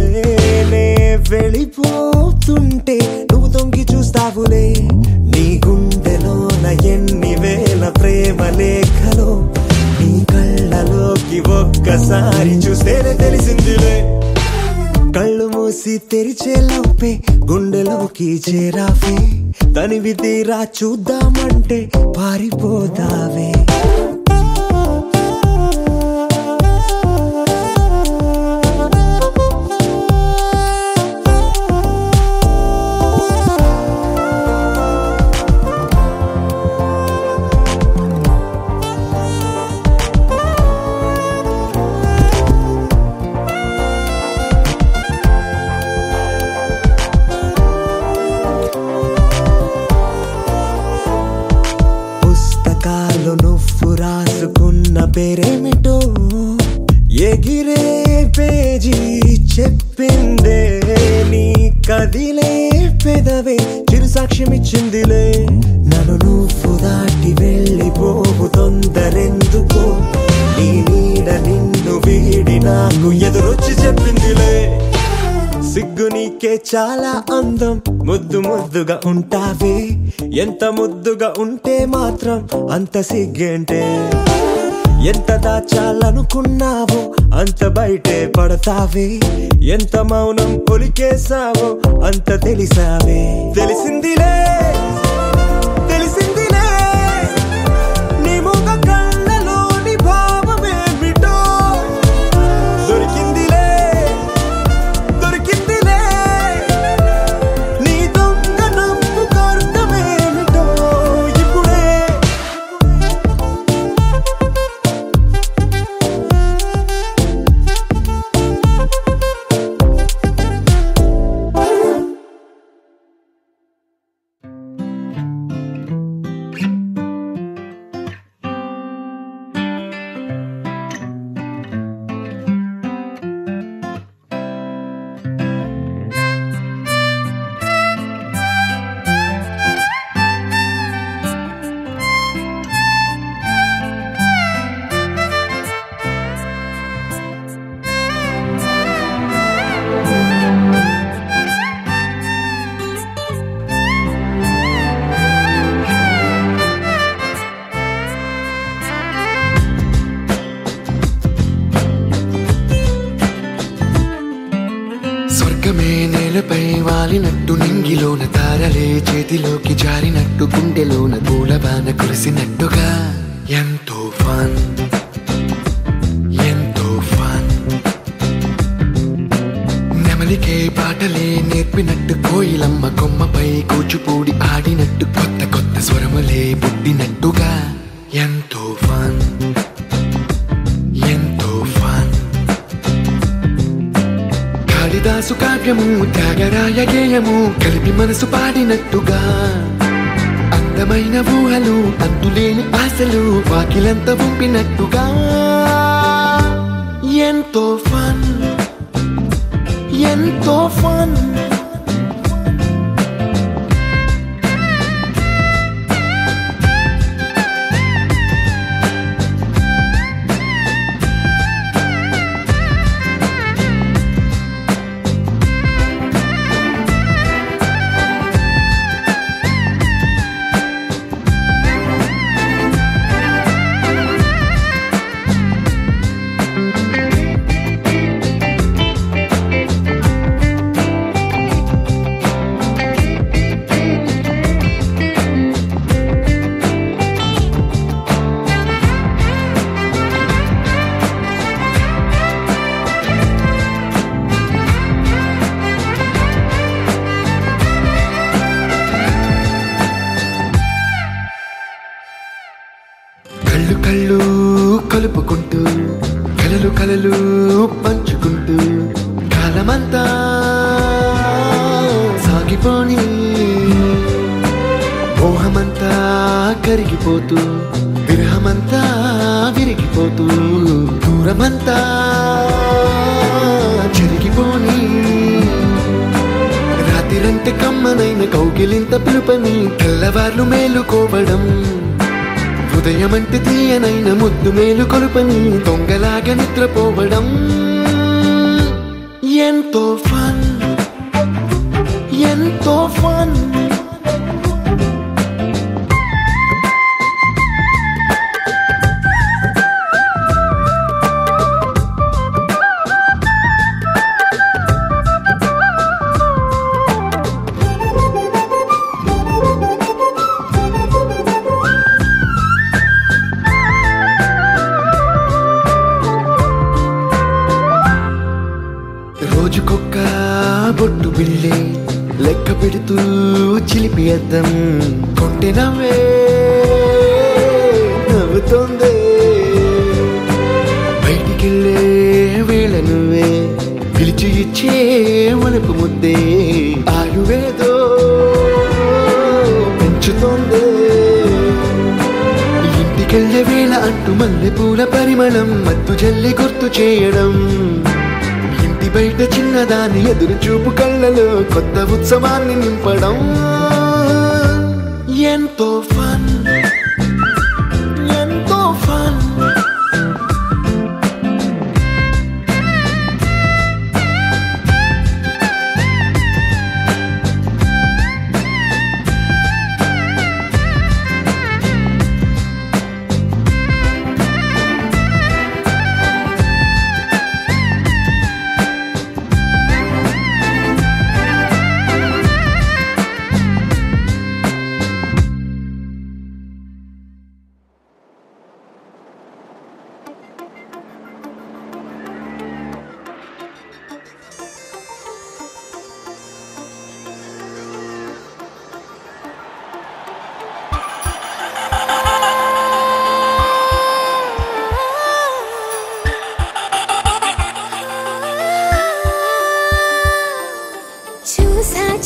నే వెళ్ళిపోతుంటే నువ్వు తొంగి చూస్తావులే. నీ గుండెలోన ఎన్ని వేల ప్రేమ లేఖలో నీ కళ్ళలోకి ఒక్కసారి చూస్తేనే తెలిసిందిలే. కళ్ళు మూసి తెరిచేలోపే గుండెలోకి చేరావే, తనివి తీరా చూద్దామంటే పారిపోతావే. నువ్వు రాసుకున్న పేరేమిటో ఎగిరే పేజీ చెప్పిందే, నీ కదిలే పెదవే చిరు సాక్ష్యమిచ్చిందిలే. నన్ను నువ్వు దాటి వెళ్ళిపోవు తొందరెందుకో, నీ నీడ నిన్ను వీడి నాకు ఎదురొచ్చి చెప్పిందిలే. సిగ్గు నీకే చాలా అందం, ముద్దు ముద్దుగా ఉంటావే, ఎంత ముద్దుగా ఉంటే మాత్రం అంత సిగ్గేంటే. ఎంత దాచాలనుకున్నావో అంత బయటే పడతావే, ఎంత మౌనం ఒలికేసావో అంత తెలిసావే. తెలిసిందిలే తెలిసిందిలే నీ ముఖ కళ్ళలోని భావమేమిటో, దొరికిందిలే దొరికిందిలే వాలినట్టు నింగిలోన తారలే చేతిలోకి జారినట్టు గుండెలోన పూలవాన కురిసినట్టుగా ఎంతో ఫన్ ఎంతో ఫన్ నెమలికే పాటలే నేర్పినట్టు కోయిలమ్మ కొమ్మపై కూచిపూడి ఆడినట్టు కొత్త కొత్త స్వరములే పుట్టినట్టుగా ఎంతో ఫన్ ఎంతో ఫన్ కాళిదాసు కావ్యము త్యాగరాయ గేయము కలిపి మనసు పాడినట్టుగా అందమైన ఊహలు అంతులేని ఆశలు వాకిలంత పంపినట్టుగా ఎంతో ఫన్ ఎంతో ఫన్ కళ్ళు కళ్ళు కలుపుకుంటూ కలలు కలలు పంచుకుంటూ కాలమంతా సాగిపోని మోహమంతా కరిగిపోతూ విరహమంతా విరిగిపోతూ దూరమంతా జరిగిపోని రాత్రిరంటే కమ్మనైన కౌగిలింత పిలుపని తెల్లవార్లు మేలుకోవడం హృదయమంటే తీయనైన ముద్దు మేలు కొలుపని దొంగలాగా నిద్రపోవడం ఎంతో ఫన్ ఎంతో ఫన్ రోజుకొక్క బొట్టు బిళ్ళే లెక్క పెడుతూ చిలిపి అద్దం కొంటె నవ్వే నవ్వుతోందే బయటికెళ్ళే వేళ నువ్వే పిలిచి ఇచ్చే వనపు ముద్దే ఆయువేదో పెంచుతోందే ఇంటికెళ్ళే వేళ అంటూ మల్లె పూల పరిమళం మత్తు జల్లి గుర్తు చేయడం బయట చిన్నదాని ఎదురు చూపు కళ్ళలో కొత్త ఉత్సవాన్ని నింపడం ఎంతో ఫన్ ఎంతో ఫన్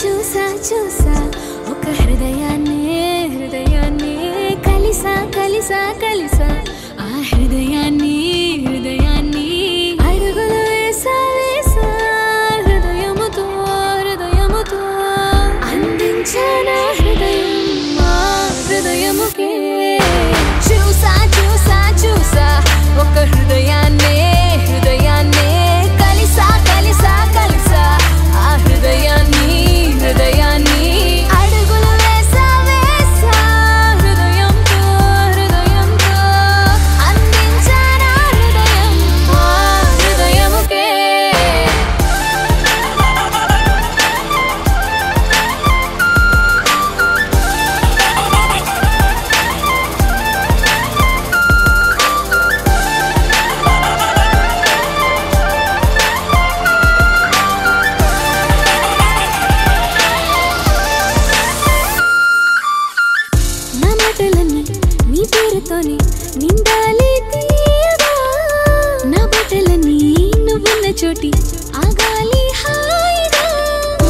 చూసా చూసా ఒక హృదయాన్ని కలిసా కలిసా కలిసా ఆ హృదయాన్ని అడుగులు వేసా హృదయముతో అందించానా హృదయం మా హృదయముకే చూసా ఒక హృదయాన్ని కలిసా కలిసా ఆ హృదయాన్ని అడుగులు వేసా హృదయంతో ఊసులతోనే నిండాలి తీయగా నా బట్టలన్నీ నువ్వున్న చోటి ఆగాలి హాయిగా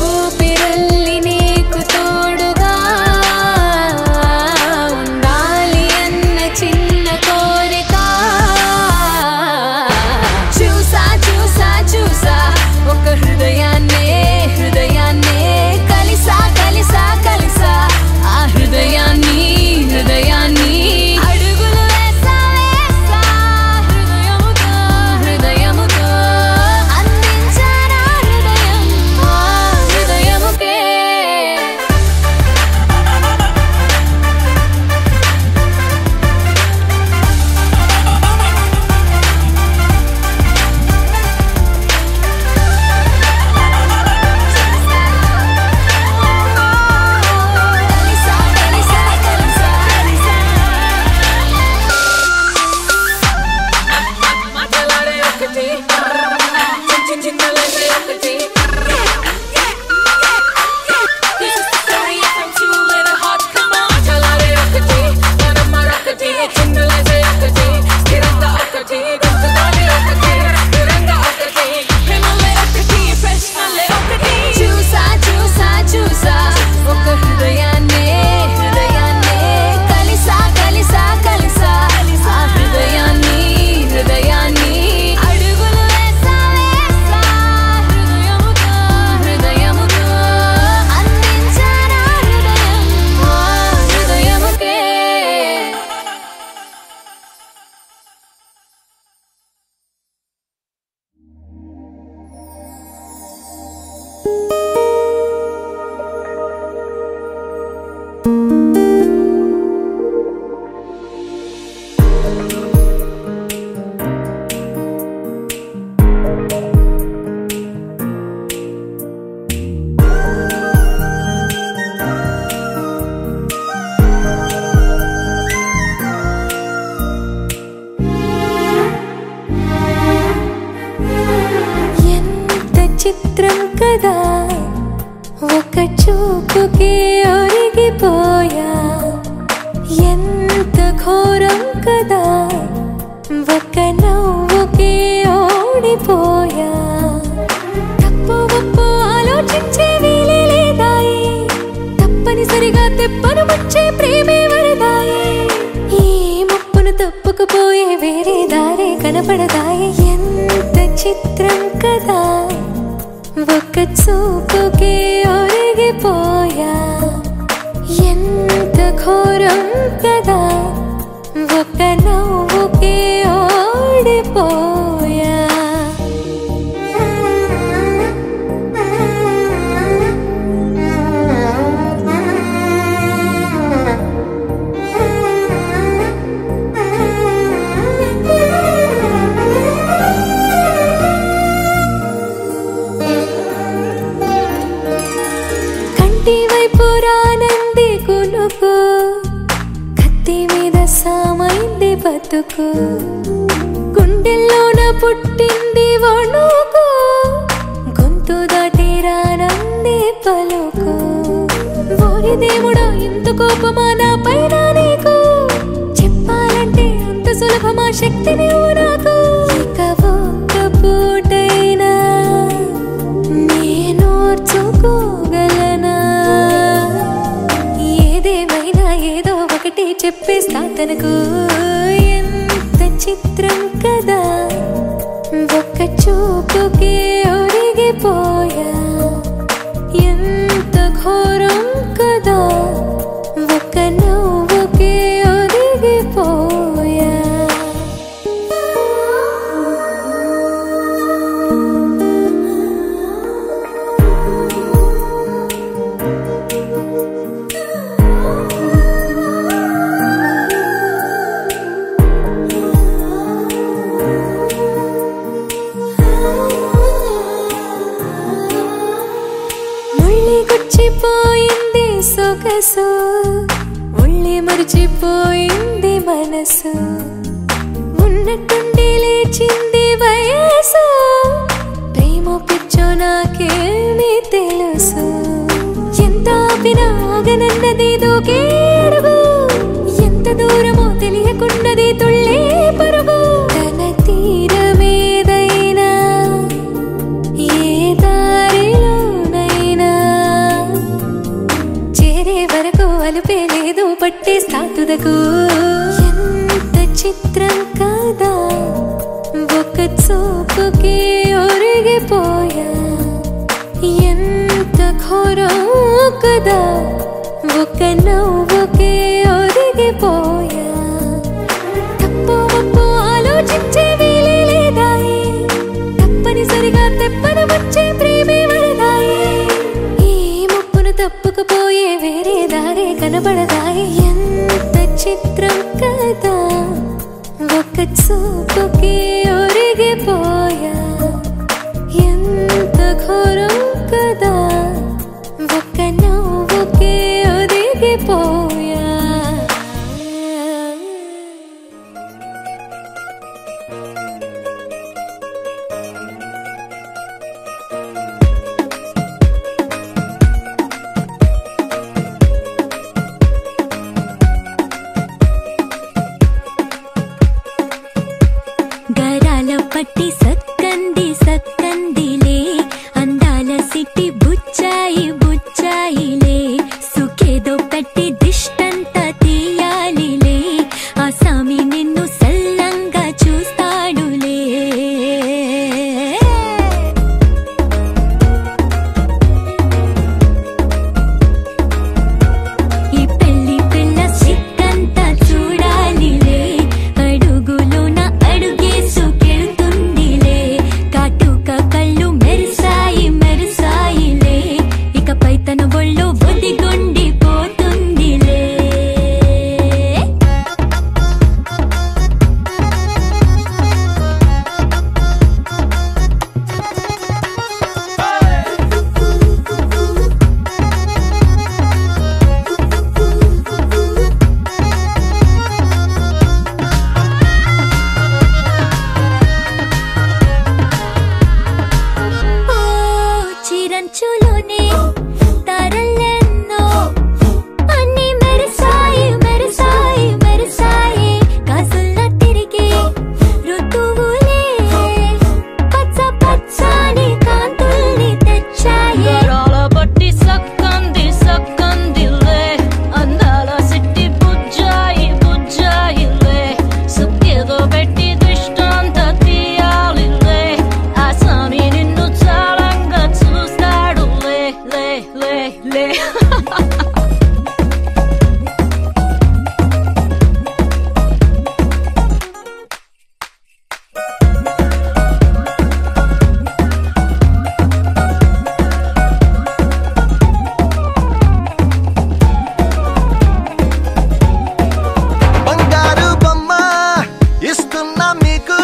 ఊపిరల్లి నీకు తోడుగా ఉండాలి అన్న చిన్న కోరిక చూసా చూసా చూసా ఒక హృదయాన్నే కలిసా కలిసా కలిసా ఆ హృదయాన్ని అడుగులు వేసా వేసా హృదయముతో అందించానా హృదయం ఆ హృదయముకే చూసా చూసా చూసా ఒక హృదయాన్నే కలిసా కలిసా కలిసా ఆ హృదయాన్ని అడుగులు వేసా వేసా హృదయముతో అందించానా హృదయం ఆ హృదయముకే ఎంత చిత్రం కదా ఒక చూపుకి ఒరిగిపోయా ఎంత ఘోరం కదా ఒక నవ్వుకి ఓడిపోయా తప్పు ఒప్పు ఆలోచించే వీలే లేదాయి తప్పనిసరిగా తెప్పను ముచ్చే ప్రేమే వరదాయి ఈ ముప్పును తప్పుకుపోయే వేరే దారే కనపడదాయి ఎంత చిత్రం కదా ఒక చూపుకి ఒరిగిపోయా ఎంత ఘోరం కదా ఒక నవ్వుకి ఓడిపోయా కంటి వైపు రానంది కునుకు కత్తి మీద సామైంది బతుకు గుండెల్లోన పుట్టింది వణుకు గొంతు దాటి రానంది పలుకు ఓరి దేవుడా ఇంత కోపమా నా పైన నీకు చెప్పాలంటే అంత సులభమా శక్తి నీవు నాకు ఇక ఒక్క పూటైనా నేనోర్చుకోగలనా ఏదేమైనా ఏదో ఒకటి చెప్పేస్తా తనకు ఎంత చిత్రం కదా ఒక్క చూపుకి ఒరిగిపోయా ఎంత ఘోరం కదా ఒక నవ్వుకి ఒరిగిపోయా గుచ్చిపోయింది సొగసు ఒళ్ళి మరిచిపోయింది మనసు ఉన్నట్టుండి లేచింది వయసు ప్రేమ పిచ్చో నాకేమీ తెలుసు ఎంత ఆపినా ఆగనన్నది దూకే అడుగు ఎంత దూరమో తెలియదు తెలియకున్నది తుళ్ళే పరుగు తన తీరమేదైనా ఏ దారిలోనైనా చేరే వరకు అలుపే లేదు పట్టేస్తా తుదకు ఎంత చిత్రం కదా ఒక చూపుకి ఒరిగిపోయా ఎంత ఘోరం కదా ఒక నవ్వుకి ఒరిగిపోయా తప్పు ఒప్పు ఆలోచించే వీలే లేదాయే తప్పనిసరిగా తెప్పన వచ్చే ప్రేమే వరదాయే ఈ ముప్పును తప్పుకుపోయే వేరే దారే కనబడదాయే ఎంత చిత్రం కదా ఒక చూపుకి ఒరిగిపోయా ఎంత ఘోరం కదా ఒక నవ్వుకి ఒదిగిపోయా గరాల పట్టి సక్కంది సక్కందిలే అందాల సిట్టి బుచ్చాయి బుచ్చాయిలే సుఖేదో పెట్టి దిష్టంతా తీయాలిలే ఆ సామి నిన్ను సల్లంగా చూస్తాడులే ఈ పెళ్లి పిల్ల సిక్కంతా చూడాలిలే అడుగులోన అడుగేసుకెళ్తుందిలే కాటుక కళ్ళు మెరిసాయి మెరిసాయిలే ఇకపై తన ఒళ్ళు ఒదిగొండిపోతుందిలే ఓ చిరంచులోనే తారలెన్నో అన్ని మెరిసాయి మెరిసాయి మెరిసాయి కాసుల్లా తిరిగి ఋతువులే పచ్చ పచ్చని కాంతుల్ని తెచ్చాయి గరాల పట్టి సక్కంది సక్కందిలే అందాల సిట్టి బుజ్జాయి బుజ్జాయిలే సుఖేదో పెట్టి దిష్టంతా తీయాలిలే ఆ సామి నిన్ను చాలంగా చూస్తాడు లే లే లే లే బంగారు బొమ్మ ఇస్తున్నా మీకు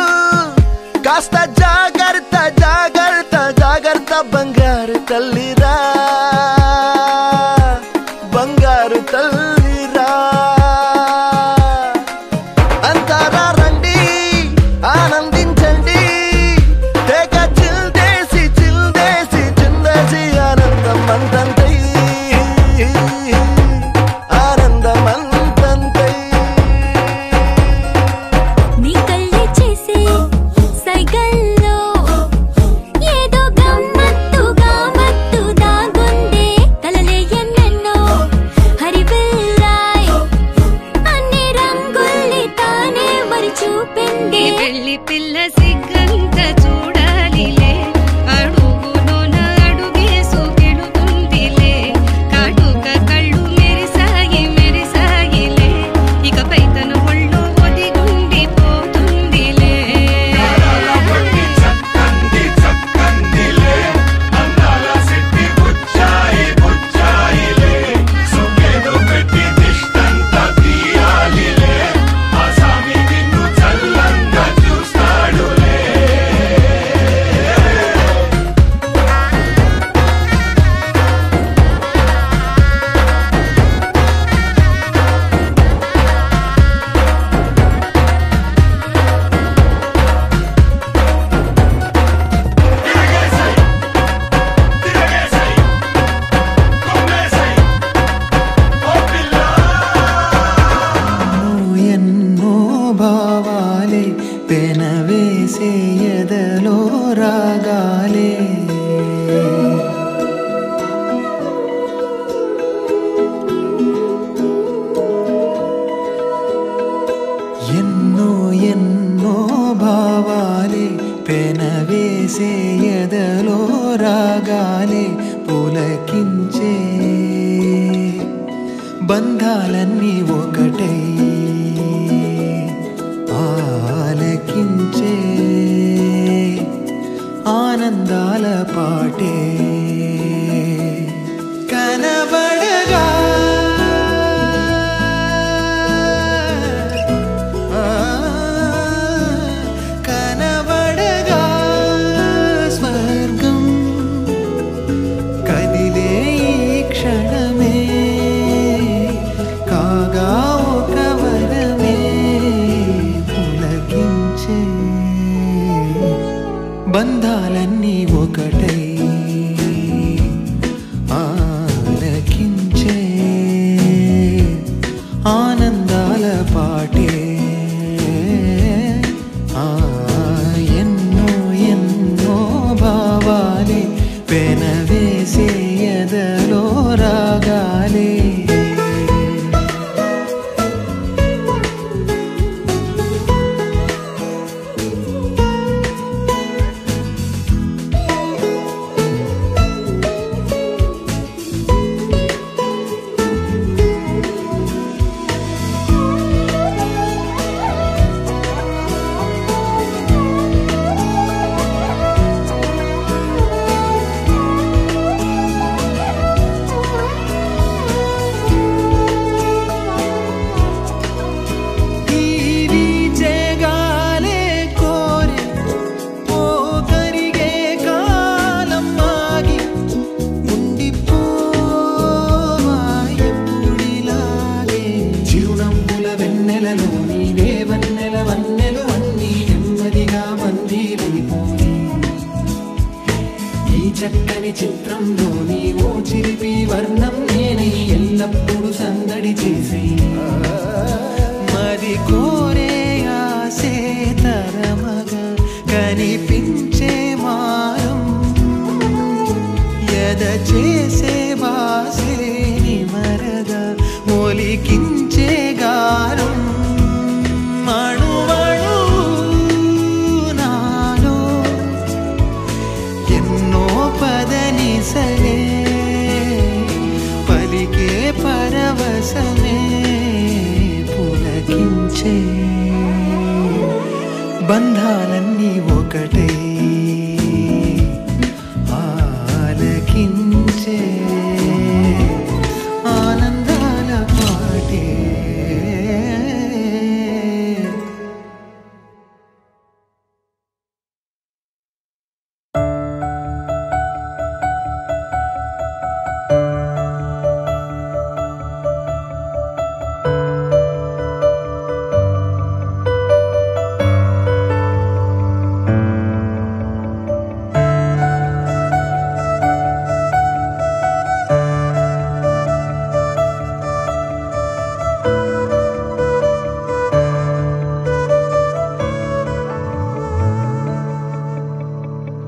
కాస్త జాగ్రత్త జాగ్రత్త జాగ్రత్త బంగారు తల్లిరా బంగారు తల్లిరా అంతారా రండి ఆనందించండి తెగ చిల్దేసి చిల్దేసి చిందేసి ఆనందం అంతంతై ఆనందం అంతంతై నీ కళ్ళే చేసే సైగల్లో ఏదో గమ్మత్తుగా మత్తు దాగుందే కలలే ఎన్నెన్నో హరివిల్లాయ్ అన్ని రంగుల్ని తానే మరి చూపింది పెళ్లి పిల్ల సిగ్గంత చూడాలిలే అడుగులోన అడుగేసుకెళుతుందిలే కాటుక కళ్ళు మెరిసాయి మెరిసాయిలే ఇకపై తన ఒళ్ళు ఒదిగుండిపోతుందిలే తీయాలిలే ఆ సామి నిన్ను చల్లంగా చూస్తాడులే పెనవేసే ఎదలో రాగాలే ఎన్నో ఎన్నో భావాలే పెనవేసే ఎదలో రాగాలే పులకించే బంధాలన్నీ ఒకటై ఆలకించే ఆనందాల పాటే కనబడగా కనబడగా స్వర్గం కదిలే ఈ క్షణమే కాగా ఒక వరమే పులకించే బంధాలన్నీ ఒకటై ఆలకించే ఆనందాల పాటే ఎన్నో ఎన్నో భావాలే పెనవేసే ఎదలో రాగాలే చక్కని చిత్రంలోని ఓ చిలిపి వర్ణం నేనే ఎల్లప్పుడూ సందడి చేసే మరి కోరే ఆసే తరమగా కనిపించే మారం ఎద చేసే బాసే నిమరగా మొలికించే గారం పదనిసలే పలికే పరవశమే పులకించే బంధాలన్నీ ఒకటై ఆలకించే ఆనందాల పాటే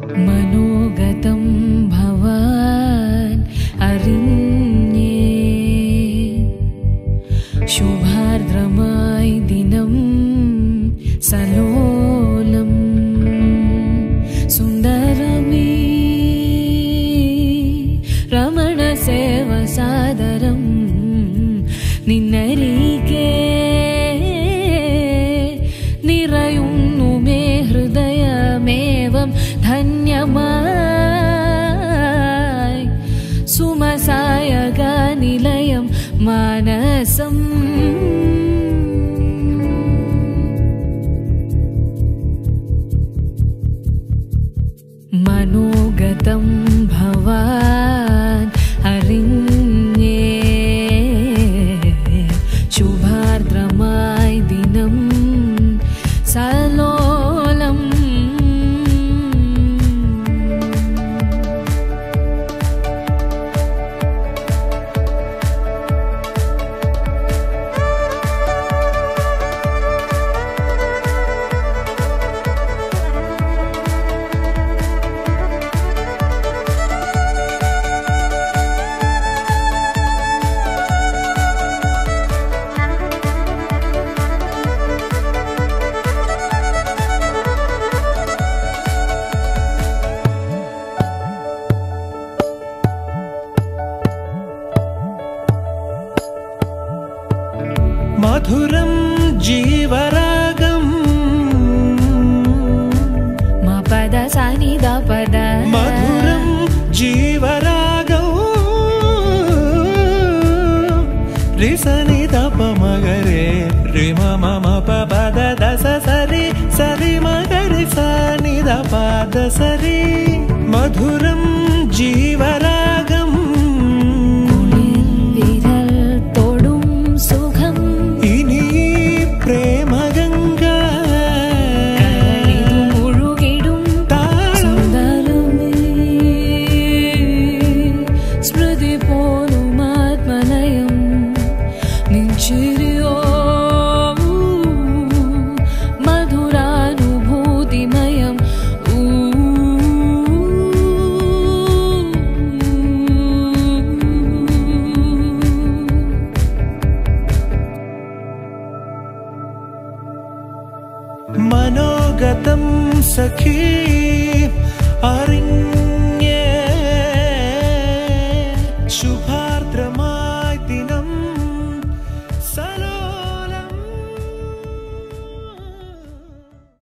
मनोगतं भवान् अरिण्ये शुभार्द्रमाय दिनं सलोलं सुन्दरमी रमणसेवसादरं निन्नरिके निरयुन्नु मे हृदयमेवं धन्यमाय सुमसायगा निलयं मानसम् मनोगतं भवान् अरिण्ये शुभार्द्रमाय दिनं सलोलम् పద దస సరి సరి మగరి సనిద పాద సరి మధురం జీవరాగం വിരൽ തൊടും സുഖം ഇനി പ്രേമ ഗംഗ ഇത് മുഴുകിടും സുന്ദരമേ സ്മൃതി പോലും ആത്മലയം നിഞ്ചിരിയോ മധുരാനുഭൂതിമയം മനോഗതം സഖി അറിഞ്ഞ